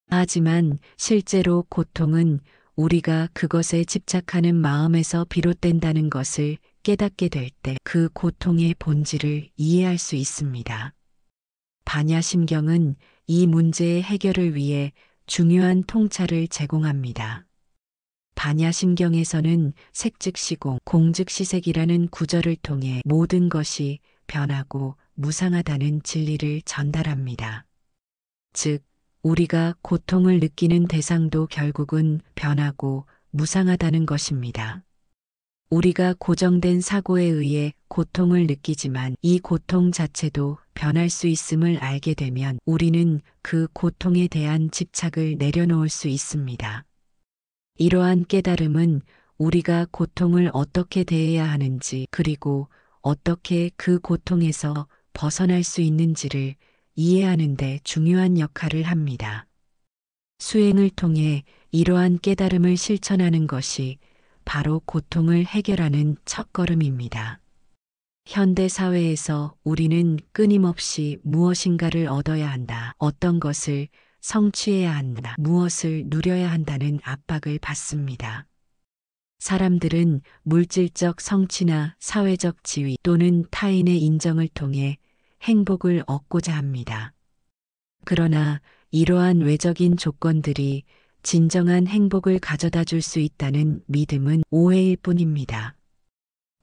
하지만 실제로 고통은 우리가 그것에 집착하는 마음에서 비롯된다는 것을 깨닫게 될 때 그 고통의 본질을 이해할 수 있습니다. 반야심경은 이 문제의 해결을 위해 중요한 통찰을 제공합니다. 반야심경에서는 색즉시공, 공즉시색이라는 구절을 통해 모든 것이 변하고 무상하다는 진리를 전달합니다. 즉, 우리가 고통을 느끼는 대상도 결국은 변하고 무상하다는 것입니다. 우리가 고정된 사고에 의해 고통을 느끼지만 이 고통 자체도 변할 수 있음을 알게 되면 우리는 그 고통에 대한 집착을 내려놓을 수 있습니다. 이러한 깨달음은 우리가 고통을 어떻게 대해야 하는지 그리고 어떻게 그 고통에서 벗어날 수 있는지를 이해하는 데 중요한 역할을 합니다. 수행을 통해 이러한 깨달음을 실천하는 것이 바로 고통을 해결하는 첫걸음입니다. 현대 사회에서 우리는 끊임없이 무엇인가를 얻어야 한다, 어떤 것을 성취해야 한다, 무엇을 누려야 한다는 압박을 받습니다. 사람들은 물질적 성취나 사회적 지위 또는 타인의 인정을 통해 행복을 얻고자 합니다. 그러나 이러한 외적인 조건들이 진정한 행복을 가져다 줄 수 있다는 믿음은 오해일 뿐입니다.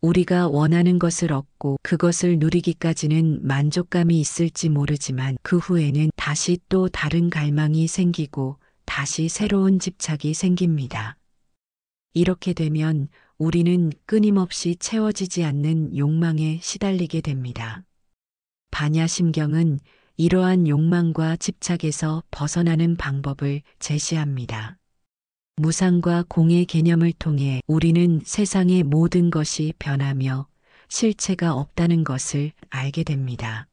우리가 원하는 것을 얻고 그것을 누리기까지는 만족감이 있을지 모르지만 그 후에는 다시 또 다른 갈망이 생기고 다시 새로운 집착이 생깁니다. 이렇게 되면 우리는 끊임없이 채워지지 않는 욕망에 시달리게 됩니다. 반야심경은 이러한 욕망과 집착에서 벗어나는 방법을 제시합니다. 무상과 공의 개념을 통해 우리는 세상의 모든 것이 변하며 실체가 없다는 것을 알게 됩니다.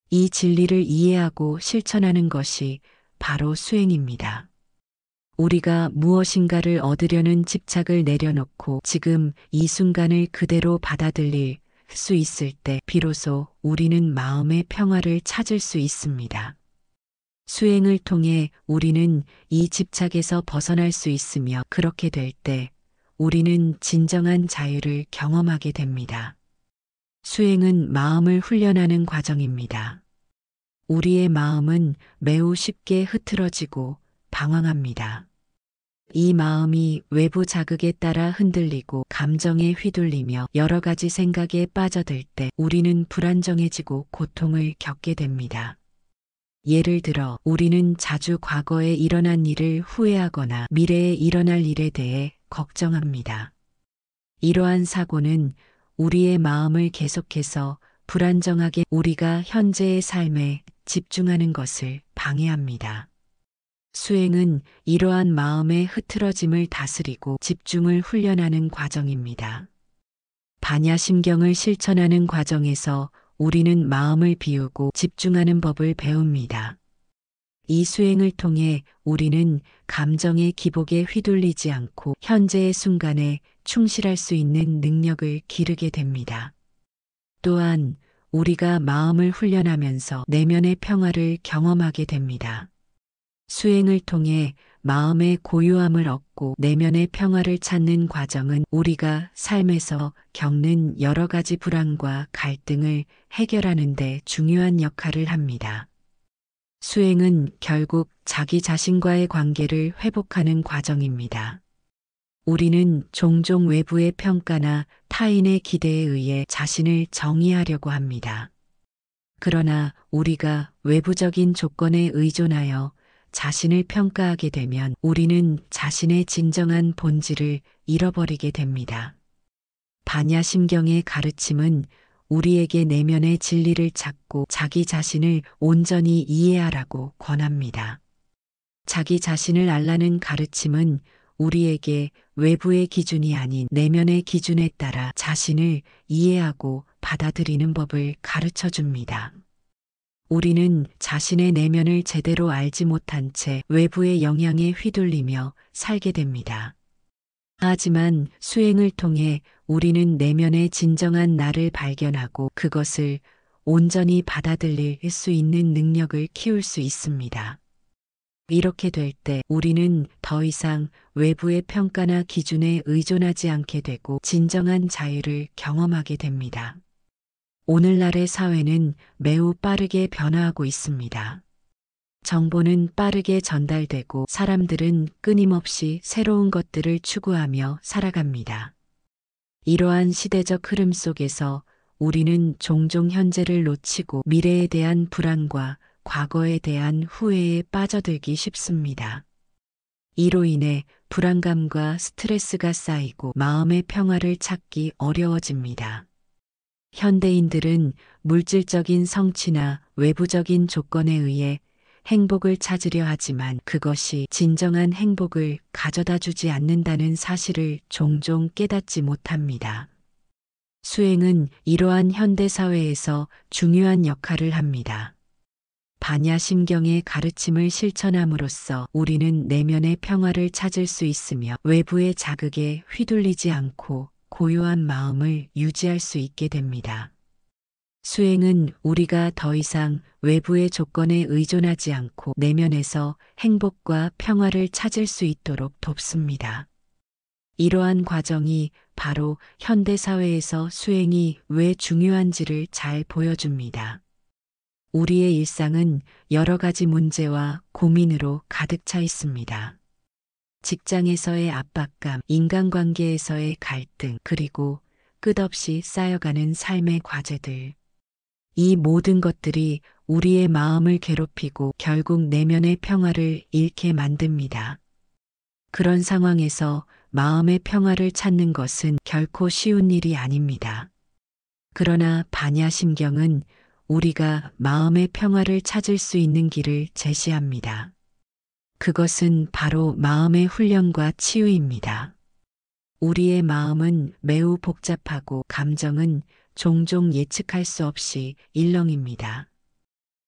이 진리를 이해하고 실천하는 것이 바로 수행입니다. 우리가 무엇인가를 얻으려는 집착을 내려놓고 지금 이 순간을 그대로 받아들일 수 있을 때 비로소 우리는 마음의 평화를 찾을 수 있습니다. 수행을 통해 우리는 이 집착에서 벗어날 수 있으며 그렇게 될 때 우리는 진정한 자유를 경험하게 됩니다. 수행은 마음을 훈련하는 과정입니다. 우리의 마음은 매우 쉽게 흐트러지고 방황합니다. 이 마음이 외부 자극에 따라 흔들리고 감정에 휘둘리며 여러 가지 생각에 빠져들 때 우리는 불안정해지고 고통을 겪게 됩니다. 예를 들어 우리는 자주 과거에 일어난 일을 후회하거나 미래에 일어날 일에 대해 걱정합니다. 이러한 사고는 우리의 마음을 계속해서 불안정하게 우리가 현재의 삶에 집중하는 것을 방해합니다. 수행은 이러한 마음의 흐트러짐을 다스리고 집중을 훈련하는 과정입니다. 반야심경을 실천하는 과정에서 우리는 마음을 비우고 집중하는 법을 배웁니다. 이 수행을 통해 우리는 감정의 기복에 휘둘리지 않고 현재의 순간에 충실할 수 있는 능력을 기르게 됩니다. 또한 우리가 마음을 훈련하면서 내면의 평화를 경험하게 됩니다. 수행을 통해 마음의 고요함을 얻고 내면의 평화를 찾는 과정은 우리가 삶에서 겪는 여러 가지 불안과 갈등을 해결하는 데 중요한 역할을 합니다. 수행은 결국 자기 자신과의 관계를 회복하는 과정입니다. 우리는 종종 외부의 평가나 타인의 기대에 의해 자신을 정의하려고 합니다. 그러나 우리가 외부적인 조건에 의존하여 자신을 평가하게 되면 우리는 자신의 진정한 본질을 잃어버리게 됩니다. 반야심경의 가르침은 우리에게 내면의 진리를 찾고 자기 자신을 온전히 이해하라고 권합니다. 자기 자신을 알라는 가르침은 우리에게 외부의 기준이 아닌 내면의 기준에 따라 자신을 이해하고 받아들이는 법을 가르쳐 줍니다. 우리는 자신의 내면을 제대로 알지 못한 채 외부의 영향에 휘둘리며 살게 됩니다. 하지만 수행을 통해 우리는 내면의 진정한 나를 발견하고 그것을 온전히 받아들일 수 있는 능력을 키울 수 있습니다. 이렇게 될 때 우리는 더 이상 외부의 평가나 기준에 의존하지 않게 되고 진정한 자유를 경험하게 됩니다. 오늘날의 사회는 매우 빠르게 변화하고 있습니다. 정보는 빠르게 전달되고 사람들은 끊임없이 새로운 것들을 추구하며 살아갑니다. 이러한 시대적 흐름 속에서 우리는 종종 현재를 놓치고 미래에 대한 불안과 과거에 대한 후회에 빠져들기 쉽습니다. 이로 인해 불안감과 스트레스가 쌓이고 마음의 평화를 찾기 어려워집니다. 현대인들은 물질적인 성취나 외부적인 조건에 의해 행복을 찾으려 하지만 그것이 진정한 행복을 가져다 주지 않는다는 사실을 종종 깨닫지 못합니다. 수행은 이러한 현대사회에서 중요한 역할을 합니다. 반야심경의 가르침을 실천함으로써 우리는 내면의 평화를 찾을 수 있으며 외부의 자극에 휘둘리지 않고 고요한 마음을 유지할 수 있게 됩니다. 수행은 우리가 더 이상 외부의 조건에 의존하지 않고 내면에서 행복과 평화를 찾을 수 있도록 돕습니다. 이러한 과정이 바로 현대사회에서 수행이 왜 중요한지를 잘 보여줍니다. 우리의 일상은 여러 가지 문제와 고민으로 가득 차 있습니다. 직장에서의 압박감, 인간관계에서의 갈등, 그리고 끝없이 쌓여가는 삶의 과제들. 이 모든 것들이 우리의 마음을 괴롭히고 결국 내면의 평화를 잃게 만듭니다. 그런 상황에서 마음의 평화를 찾는 것은 결코 쉬운 일이 아닙니다. 그러나 반야심경은 우리가 마음의 평화를 찾을 수 있는 길을 제시합니다. 그것은 바로 마음의 훈련과 치유입니다. 우리의 마음은 매우 복잡하고 감정은 종종 예측할 수 없이 일렁입니다.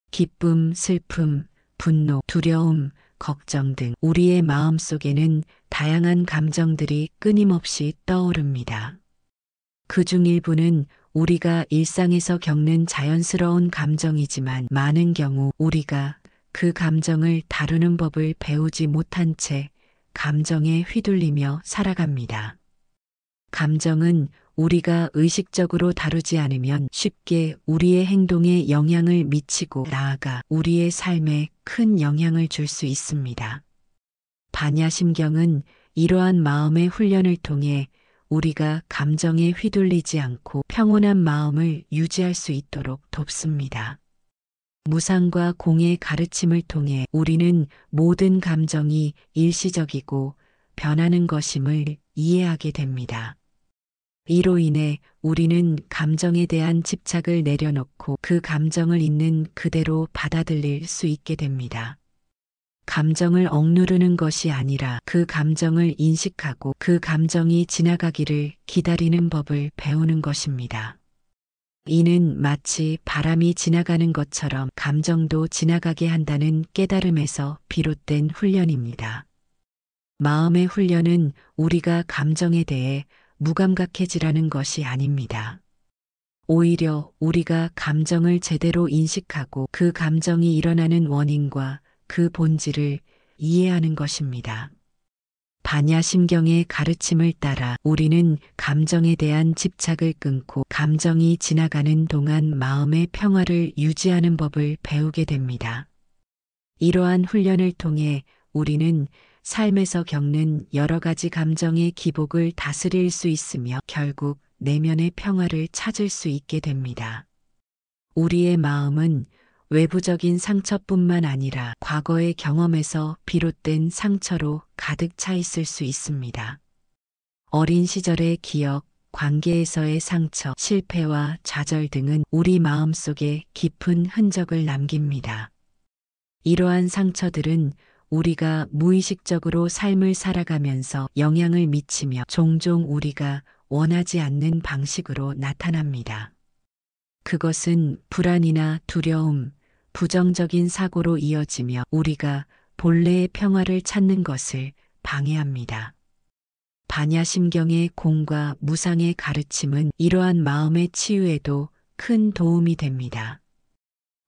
기쁨, 슬픔, 분노, 두려움, 걱정 등 우리의 마음 속에는 다양한 감정들이 끊임없이 떠오릅니다. 그중 일부는 우리가 일상에서 겪는 자연스러운 감정이지만 많은 경우 우리가 그 감정을 다루는 법을 배우지 못한 채 감정에 휘둘리며 살아갑니다. 감정은 우리가 의식적으로 다루지 않으면 쉽게 우리의 행동에 영향을 미치고 나아가 우리의 삶에 큰 영향을 줄 수 있습니다. 반야심경은 이러한 마음의 훈련을 통해 우리가 감정에 휘둘리지 않고 평온한 마음을 유지할 수 있도록 돕습니다. 무상과 공의 가르침을 통해 우리는 모든 감정이 일시적이고 변하는 것임을 이해하게 됩니다. 이로 인해 우리는 감정에 대한 집착을 내려놓고 그 감정을 있는 그대로 받아들일 수 있게 됩니다. 감정을 억누르는 것이 아니라 그 감정을 인식하고 그 감정이 지나가기를 기다리는 법을 배우는 것입니다. 이는 마치 바람이 지나가는 것처럼 감정도 지나가게 한다는 깨달음에서 비롯된 훈련입니다. 마음의 훈련은 우리가 감정에 대해 무감각해지라는 것이 아닙니다. 오히려 우리가 감정을 제대로 인식하고 그 감정이 일어나는 원인과 그 본질을 이해하는 것입니다. 반야심경의 가르침을 따라 우리는 감정에 대한 집착을 끊고 감정이 지나가는 동안 마음의 평화를 유지하는 법을 배우게 됩니다. 이러한 훈련을 통해 우리는 삶에서 겪는 여러 가지 감정의 기복을 다스릴 수 있으며 결국 내면의 평화를 찾을 수 있게 됩니다. 우리의 마음은 외부적인 상처뿐만 아니라 과거의 경험에서 비롯된 상처로 가득 차 있을 수 있습니다. 어린 시절의 기억, 관계에서의 상처, 실패와 좌절 등은 우리 마음속에 깊은 흔적을 남깁니다. 이러한 상처들은 우리가 무의식적으로 삶을 살아가면서 영향을 미치며 종종 우리가 원하지 않는 방식으로 나타납니다. 그것은 불안이나 두려움, 부정적인 사고로 이어지며 우리가 본래의 평화를 찾는 것을 방해합니다. 반야심경의 공과 무상의 가르침은 이러한 마음의 치유에도 큰 도움이 됩니다.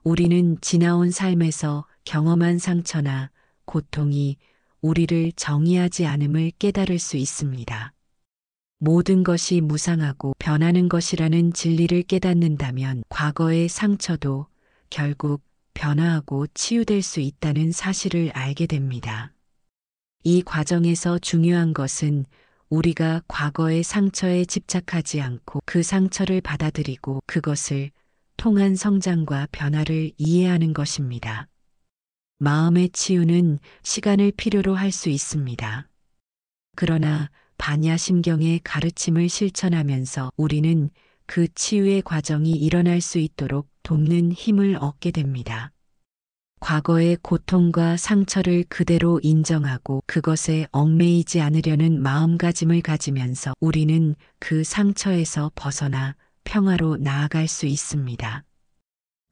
우리는 지나온 삶에서 경험한 상처나 고통이 우리를 정의하지 않음을 깨달을 수 있습니다. 모든 것이 무상하고 변하는 것이라는 진리를 깨닫는다면 과거의 상처도 결국 변화하고 치유될 수 있다는 사실을 알게 됩니다. 이 과정에서 중요한 것은 우리가 과거의 상처에 집착하지 않고 그 상처를 받아들이고 그것을 통한 성장과 변화를 이해하는 것입니다. 마음의 치유는 시간을 필요로 할 수 있습니다. 그러나 반야심경의 가르침을 실천하면서 우리는 그 치유의 과정이 일어날 수 있도록 돕는 힘을 얻게 됩니다. 과거의 고통과 상처를 그대로 인정하고 그것에 얽매이지 않으려는 마음가짐을 가지면서 우리는 그 상처에서 벗어나 평화로 나아갈 수 있습니다.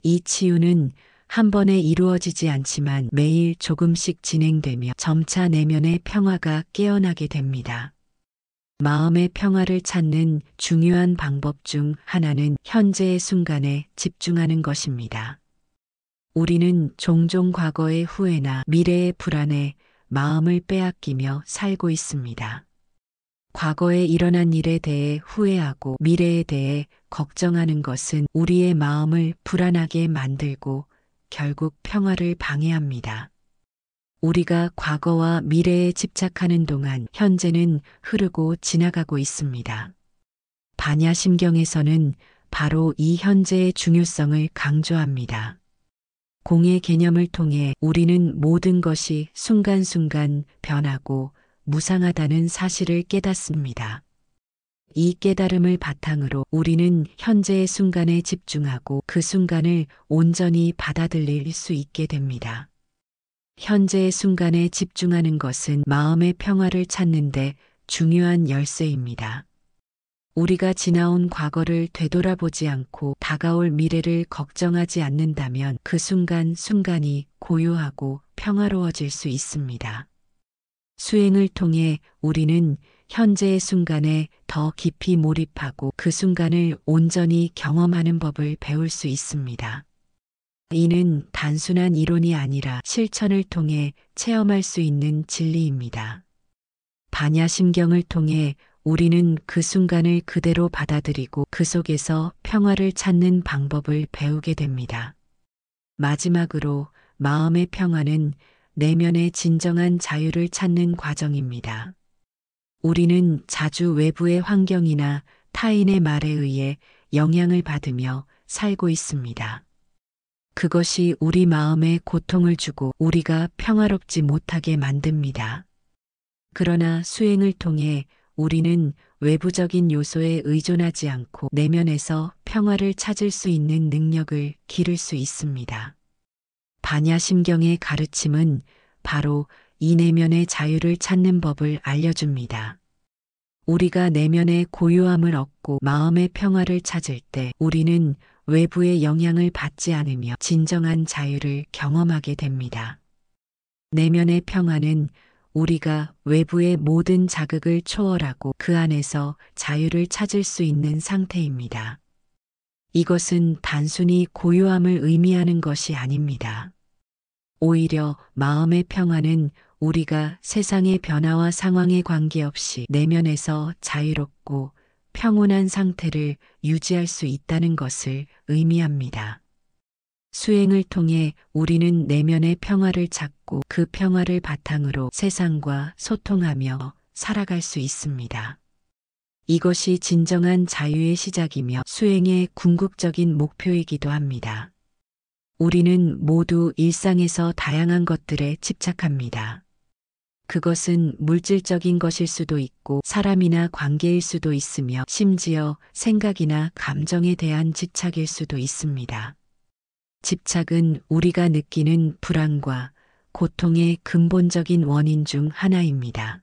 이 치유는 한 번에 이루어지지 않지만 매일 조금씩 진행되며 점차 내면의 평화가 깨어나게 됩니다. 마음의 평화를 찾는 중요한 방법 중 하나는 현재의 순간에 집중하는 것입니다. 우리는 종종 과거의 후회나 미래의 불안에 마음을 빼앗기며 살고 있습니다. 과거에 일어난 일에 대해 후회하고 미래에 대해 걱정하는 것은 우리의 마음을 불안하게 만들고 결국 평화를 방해합니다. 우리가 과거와 미래에 집착하는 동안 현재는 흐르고 지나가고 있습니다. 반야심경에서는 바로 이 현재의 중요성을 강조합니다. 공의 개념을 통해 우리는 모든 것이 순간순간 변하고 무상하다는 사실을 깨닫습니다. 이 깨달음을 바탕으로 우리는 현재의 순간에 집중하고 그 순간을 온전히 받아들일 수 있게 됩니다. 현재의 순간에 집중하는 것은 마음의 평화를 찾는 데 중요한 열쇠입니다. 우리가 지나온 과거를 되돌아보지 않고 다가올 미래를 걱정하지 않는다면 그 순간순간이 고요하고 평화로워질 수 있습니다. 수행을 통해 우리는 현재의 순간에 더 깊이 몰입하고 그 순간을 온전히 경험하는 법을 배울 수 있습니다. 이는 단순한 이론이 아니라 실천을 통해 체험할 수 있는 진리입니다. 반야심경을 통해 우리는 그 순간을 그대로 받아들이고 그 속에서 평화를 찾는 방법을 배우게 됩니다. 마지막으로 마음의 평화는 내면의 진정한 자유를 찾는 과정입니다. 우리는 자주 외부의 환경이나 타인의 말에 의해 영향을 받으며 살고 있습니다. 그것이 우리 마음에 고통을 주고 우리가 평화롭지 못하게 만듭니다. 그러나 수행을 통해 우리는 외부적인 요소에 의존하지 않고 내면에서 평화를 찾을 수 있는 능력을 기를 수 있습니다. 반야심경의 가르침은 바로 이 내면의 자유를 찾는 법을 알려줍니다. 우리가 내면의 고요함을 얻고 마음의 평화를 찾을 때 우리는 외부의 영향을 받지 않으며 진정한 자유를 경험하게 됩니다. 내면의 평화는 우리가 외부의 모든 자극을 초월하고 그 안에서 자유를 찾을 수 있는 상태입니다. 이것은 단순히 고요함을 의미하는 것이 아닙니다. 오히려 마음의 평화는 우리가 세상의 변화와 상황에 관계없이 내면에서 자유롭고 평온한 상태를 유지할 수 있다는 것을 의미합니다. 수행을 통해 우리는 내면의 평화를 찾고 그 평화를 바탕으로 세상과 소통하며 살아갈 수 있습니다. 이것이 진정한 자유의 시작이며 수행의 궁극적인 목표이기도 합니다. 우리는 모두 일상에서 다양한 것들에 집착합니다. 그것은 물질적인 것일 수도 있고 사람이나 관계일 수도 있으며 심지어 생각이나 감정에 대한 집착일 수도 있습니다. 집착은 우리가 느끼는 불안과 고통의 근본적인 원인 중 하나입니다.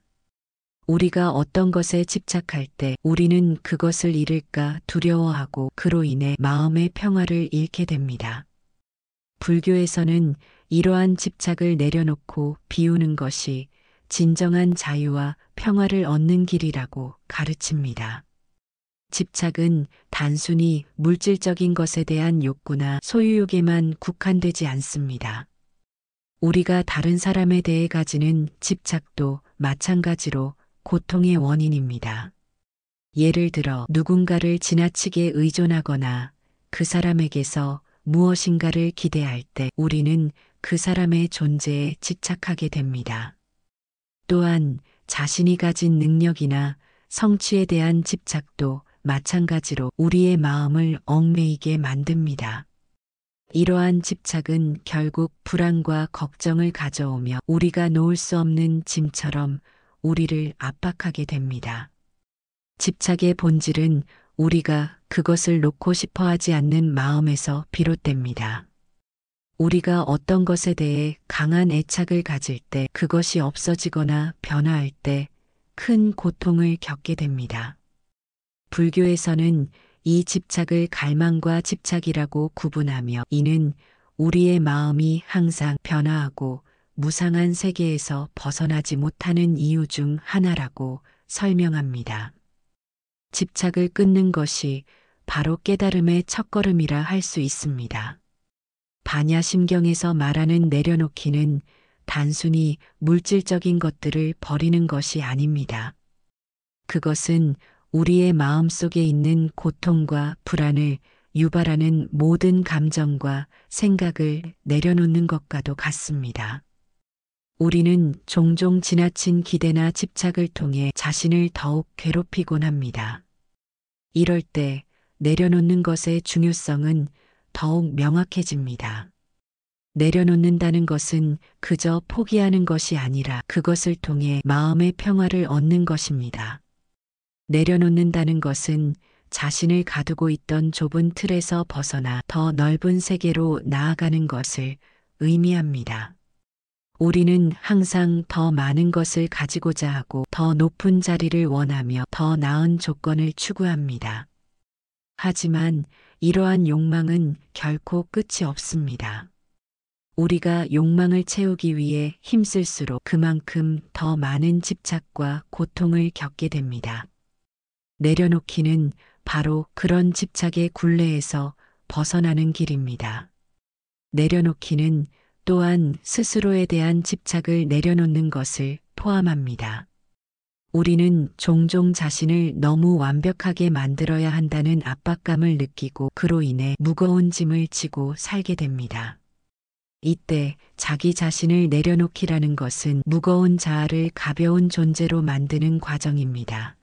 우리가 어떤 것에 집착할 때 우리는 그것을 잃을까 두려워하고 그로 인해 마음의 평화를 잃게 됩니다. 불교에서는 이러한 집착을 내려놓고 비우는 것이 진정한 자유와 평화를 얻는 길이라고 가르칩니다. 집착은 단순히 물질적인 것에 대한 욕구나 소유욕에만 국한되지 않습니다. 우리가 다른 사람에 대해 가지는 집착도 마찬가지로 고통의 원인입니다. 예를 들어 누군가를 지나치게 의존하거나 그 사람에게서 무엇인가를 기대할 때 우리는 그 사람의 존재에 집착하게 됩니다. 또한 자신이 가진 능력이나 성취에 대한 집착도 마찬가지로 우리의 마음을 얽매이게 만듭니다. 이러한 집착은 결국 불안과 걱정을 가져오며 우리가 놓을 수 없는 짐처럼 우리를 압박하게 됩니다. 집착의 본질은 우리가 그것을 놓고 싶어 하지 않는 마음에서 비롯됩니다. 우리가 어떤 것에 대해 강한 애착을 가질 때 그것이 없어지거나 변화할 때 큰 고통을 겪게 됩니다. 불교에서는 이 집착을 갈망과 집착이라고 구분하며 이는 우리의 마음이 항상 변화하고 무상한 세계에서 벗어나지 못하는 이유 중 하나라고 설명합니다. 집착을 끊는 것이 바로 깨달음의 첫걸음이라 할 수 있습니다. 반야심경에서 말하는 내려놓기는 단순히 물질적인 것들을 버리는 것이 아닙니다. 그것은 우리의 마음 속에 있는 고통과 불안을 유발하는 모든 감정과 생각을 내려놓는 것과도 같습니다. 우리는 종종 지나친 기대나 집착을 통해 자신을 더욱 괴롭히곤 합니다. 이럴 때 내려놓는 것의 중요성은 더욱 명확해집니다. 내려놓는다는 것은 그저 포기하는 것이 아니라 그것을 통해 마음의 평화를 얻는 것입니다. 내려놓는다는 것은 자신을 가두고 있던 좁은 틀에서 벗어나 더 넓은 세계로 나아가는 것을 의미합니다. 우리는 항상 더 많은 것을 가지고자 하고 더 높은 자리를 원하며 더 나은 조건을 추구합니다. 하지만 이러한 욕망은 결코 끝이 없습니다. 우리가 욕망을 채우기 위해 힘쓸수록 그만큼 더 많은 집착과 고통을 겪게 됩니다. 내려놓기는 바로 그런 집착의 굴레에서 벗어나는 길입니다. 내려놓기는 또한 스스로에 대한 집착을 내려놓는 것을 포함합니다. 우리는 종종 자신을 너무 완벽하게 만들어야 한다는 압박감을 느끼고 그로 인해 무거운 짐을 지고 살게 됩니다. 이때 자기 자신을 내려놓기라는 것은 무거운 자아를 가벼운 존재로 만드는 과정입니다.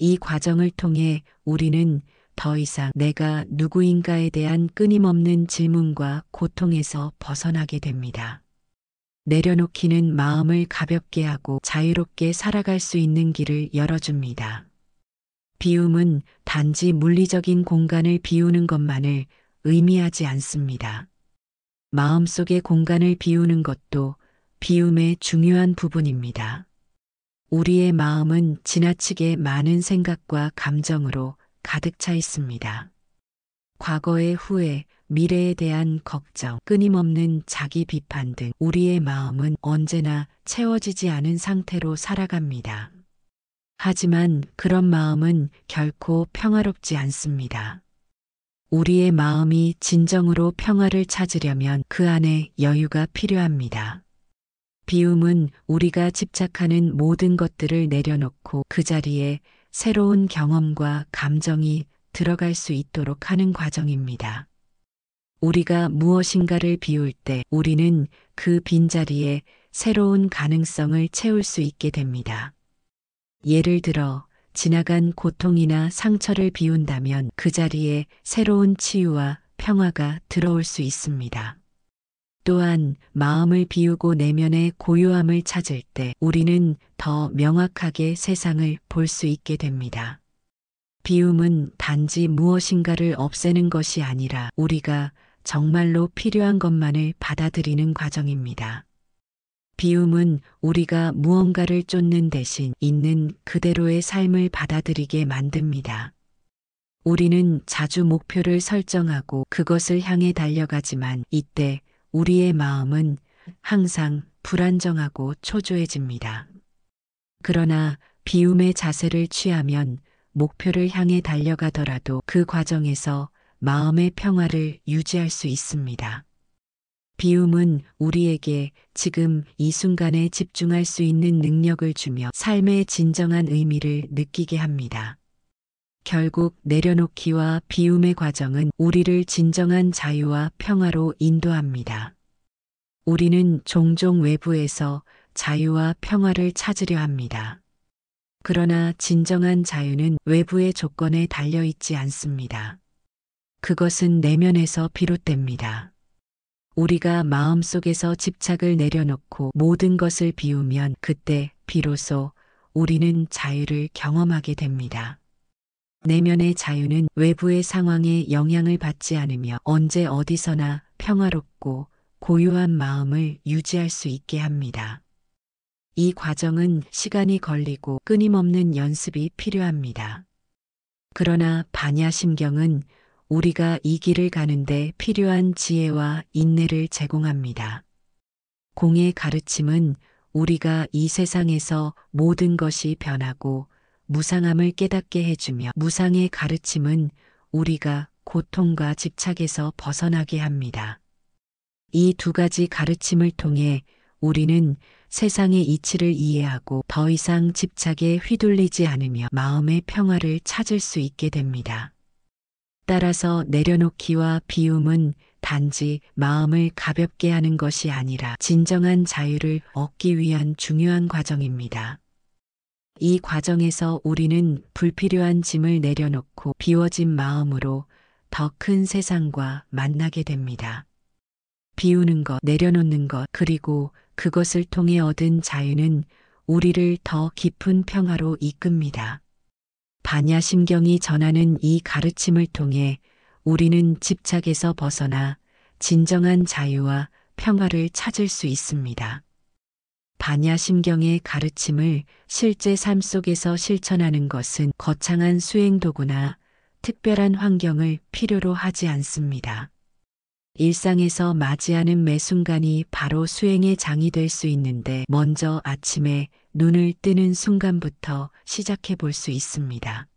이 과정을 통해 우리는 더 이상 내가 누구인가에 대한 끊임없는 질문과 고통에서 벗어나게 됩니다. 내려놓기는 마음을 가볍게 하고 자유롭게 살아갈 수 있는 길을 열어줍니다. 비움은 단지 물리적인 공간을 비우는 것만을 의미하지 않습니다. 마음속의 공간을 비우는 것도 비움의 중요한 부분입니다. 우리의 마음은 지나치게 많은 생각과 감정으로 가득 차 있습니다. 과거의 후회, 미래에 대한 걱정, 끊임없는 자기 비판 등 우리의 마음은 언제나 채워지지 않은 상태로 살아갑니다. 하지만 그런 마음은 결코 평화롭지 않습니다. 우리의 마음이 진정으로 평화를 찾으려면 그 안에 여유가 필요합니다. 비움은 우리가 집착하는 모든 것들을 내려놓고 그 자리에 새로운 경험과 감정이 들어갈 수 있도록 하는 과정입니다. 우리가 무엇인가를 비울 때 우리는 그 빈자리에 새로운 가능성을 채울 수 있게 됩니다. 예를 들어 지나간 고통이나 상처를 비운다면 그 자리에 새로운 치유와 평화가 들어올 수 있습니다. 또한 마음을 비우고 내면의 고요함을 찾을 때 우리는 더 명확하게 세상을 볼 수 있게 됩니다. 비움은 단지 무엇인가를 없애는 것이 아니라 우리가 정말로 필요한 것만을 받아들이는 과정입니다. 비움은 우리가 무언가를 쫓는 대신 있는 그대로의 삶을 받아들이게 만듭니다. 우리는 자주 목표를 설정하고 그것을 향해 달려가지만 이때 우리의 마음은 항상 불안정하고 초조해집니다. 그러나 비움의 자세를 취하면 목표를 향해 달려가더라도 그 과정에서 마음의 평화를 유지할 수 있습니다. 비움은 우리에게 지금 이 순간에 집중할 수 있는 능력을 주며 삶의 진정한 의미를 느끼게 합니다. 결국 내려놓기와 비움의 과정은 우리를 진정한 자유와 평화로 인도합니다. 우리는 종종 외부에서 자유와 평화를 찾으려 합니다. 그러나 진정한 자유는 외부의 조건에 달려있지 않습니다. 그것은 내면에서 비롯됩니다. 우리가 마음속에서 집착을 내려놓고 모든 것을 비우면 그때 비로소 우리는 자유를 경험하게 됩니다. 내면의 자유는 외부의 상황에 영향을 받지 않으며 언제 어디서나 평화롭고 고요한 마음을 유지할 수 있게 합니다. 이 과정은 시간이 걸리고 끊임없는 연습이 필요합니다. 그러나 반야심경은 우리가 이 길을 가는데 필요한 지혜와 인내를 제공합니다. 공의 가르침은 우리가 이 세상에서 모든 것이 변하고 무상함을 깨닫게 해주며 무상의 가르침은 우리가 고통과 집착에서 벗어나게 합니다. 이 두 가지 가르침을 통해 우리는 세상의 이치를 이해하고 더 이상 집착에 휘둘리지 않으며 마음의 평화를 찾을 수 있게 됩니다. 따라서 내려놓기와 비움은 단지 마음을 가볍게 하는 것이 아니라 진정한 자유를 얻기 위한 중요한 과정입니다. 이 과정에서 우리는 불필요한 짐을 내려놓고 비워진 마음으로 더 큰 세상과 만나게 됩니다. 비우는 것, 내려놓는 것, 그리고 그것을 통해 얻은 자유는 우리를 더 깊은 평화로 이끕니다. 반야심경이 전하는 이 가르침을 통해 우리는 집착에서 벗어나 진정한 자유와 평화를 찾을 수 있습니다. 반야심경의 가르침을 실제 삶 속에서 실천하는 것은 거창한 수행 도구나 특별한 환경을 필요로 하지 않습니다. 일상에서 맞이하는 매 순간이 바로 수행의 장이 될 수 있는데 먼저 아침에 눈을 뜨는 순간부터 시작해 볼 수 있습니다.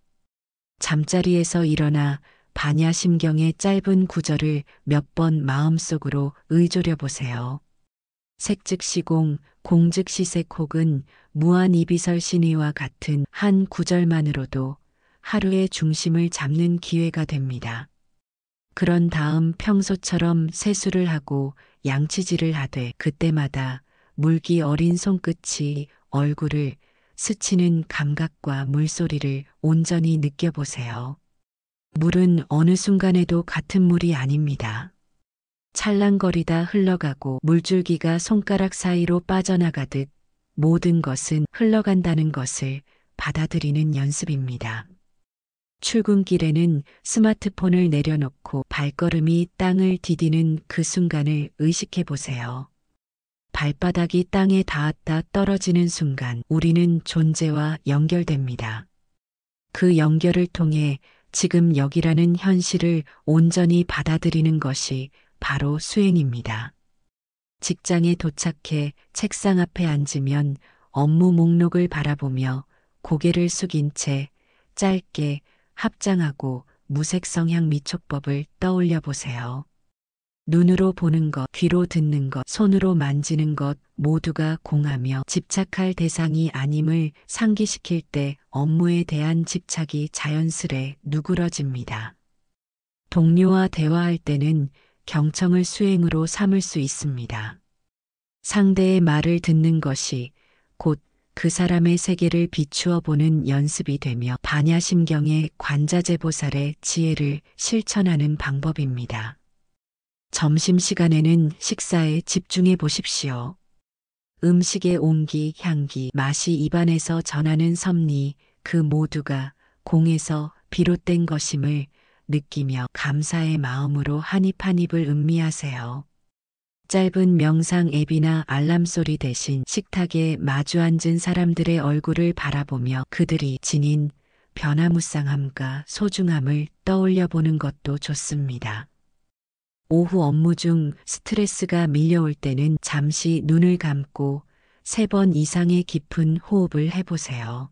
잠자리에서 일어나 반야심경의 짧은 구절을 몇 번 마음속으로 의조려 보세요. 색즉시공, 공즉시색 혹은 무한이비설신의와 같은 한 구절만으로도 하루의 중심을 잡는 기회가 됩니다. 그런 다음 평소처럼 세수를 하고 양치질을 하되 그때마다 물기 어린 손끝이 얼굴을 스치는 감각과 물소리를 온전히 느껴보세요. 물은 어느 순간에도 같은 물이 아닙니다. 찰랑거리다 흘러가고 물줄기가 손가락 사이로 빠져나가듯 모든 것은 흘러간다는 것을 받아들이는 연습입니다. 출근길에는 스마트폰을 내려놓고 발걸음이 땅을 디디는 그 순간을 의식해 보세요. 발바닥이 땅에 닿았다 떨어지는 순간 우리는 존재와 연결됩니다. 그 연결을 통해 지금 여기라는 현실을 온전히 받아들이는 것이 바로 수행입니다. 직장에 도착해 책상 앞에 앉으면 업무 목록을 바라보며 고개를 숙인 채 짧게 합장하고 무색 성향 미촉법을 떠올려 보세요. 눈으로 보는 것, 귀로 듣는 것, 손으로 만지는 것 모두가 공하며 집착할 대상이 아님을 상기시킬 때 업무에 대한 집착이 자연스레 누그러집니다. 동료와 대화할 때는 경청을 수행으로 삼을 수 있습니다. 상대의 말을 듣는 것이 곧 그 사람의 세계를 비추어 보는 연습이 되며 반야심경의 관자재보살의 지혜를 실천하는 방법입니다. 점심시간에는 식사에 집중해 보십시오. 음식의 온기, 향기, 맛이 입안에서 전하는 섭리, 그 모두가 공에서 비롯된 것임을 느끼며 감사의 마음으로 한 입 한 입을 음미하세요. 짧은 명상 앱이나 알람 소리 대신 식탁에 마주 앉은 사람들의 얼굴을 바라보며 그들이 지닌 변화무쌍함과 소중함을 떠올려 보는 것도 좋습니다. 오후 업무 중 스트레스가 밀려올 때는 잠시 눈을 감고 3번 이상의 깊은 호흡을 해보세요.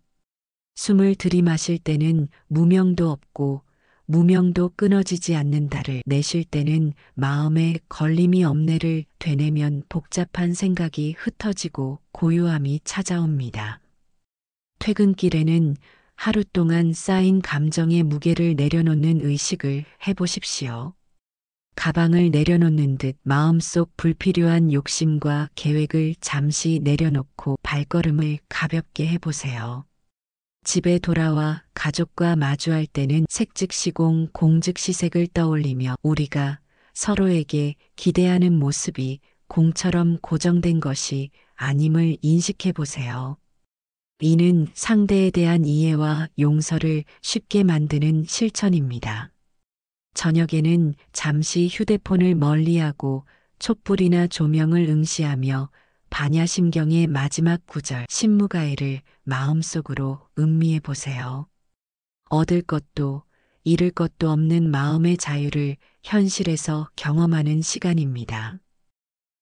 숨을 들이마실 때는 무명도 없고 무명도 끊어지지 않는다를 내쉴 때는 마음에 걸림이 없네를 되뇌면 복잡한 생각이 흩어지고 고요함이 찾아옵니다. 퇴근길에는 하루 동안 쌓인 감정의 무게를 내려놓는 의식을 해보십시오. 가방을 내려놓는 듯 마음속 불필요한 욕심과 계획을 잠시 내려놓고 발걸음을 가볍게 해보세요. 집에 돌아와 가족과 마주할 때는 색즉시공, 공즉시색을 떠올리며 우리가 서로에게 기대하는 모습이 공처럼 고정된 것이 아님을 인식해 보세요. 이는 상대에 대한 이해와 용서를 쉽게 만드는 실천입니다. 저녁에는 잠시 휴대폰을 멀리하고 촛불이나 조명을 응시하며 반야심경의 마지막 구절 신무가해를 마음속으로 음미해 보세요. 얻을 것도 잃을 것도 없는 마음의 자유를 현실에서 경험하는 시간입니다.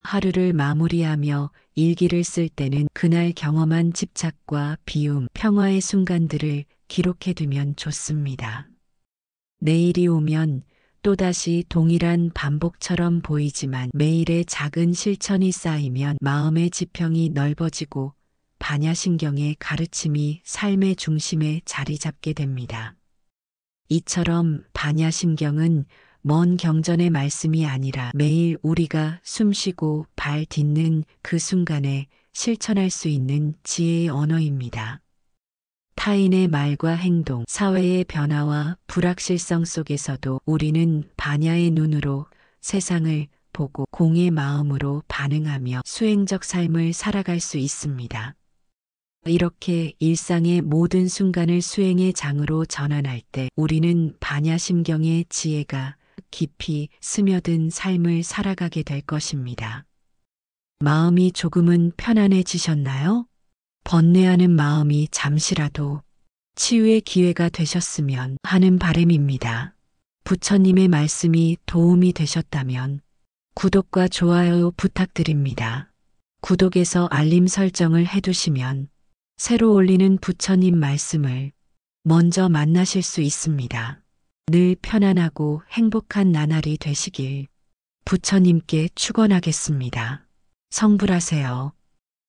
하루를 마무리하며 일기를 쓸 때는 그날 경험한 집착과 비움, 평화의 순간들을 기록해 두면 좋습니다. 내일이 오면 또다시 동일한 반복처럼 보이지만 매일의 작은 실천이 쌓이면 마음의 지평이 넓어지고 반야심경의 가르침이 삶의 중심에 자리 잡게 됩니다. 이처럼 반야심경은 먼 경전의 말씀이 아니라 매일 우리가 숨쉬고 발 딛는 그 순간에 실천할 수 있는 지혜의 언어입니다. 타인의 말과 행동, 사회의 변화와 불확실성 속에서도 우리는 반야의 눈으로 세상을 보고 공의 마음으로 반응하며 수행적 삶을 살아갈 수 있습니다. 이렇게 일상의 모든 순간을 수행의 장으로 전환할 때 우리는 반야심경의 지혜가 깊이 스며든 삶을 살아가게 될 것입니다. 마음이 조금은 편안해지셨나요? 번뇌하는 마음이 잠시라도 치유의 기회가 되셨으면 하는 바람입니다. 부처님의 말씀이 도움이 되셨다면 구독과 좋아요 부탁드립니다. 구독에서 알림 설정을 해두시면 새로 올리는 부처님 말씀을 먼저 만나실 수 있습니다. 늘 편안하고 행복한 나날이 되시길 부처님께 축원하겠습니다. 성불하세요.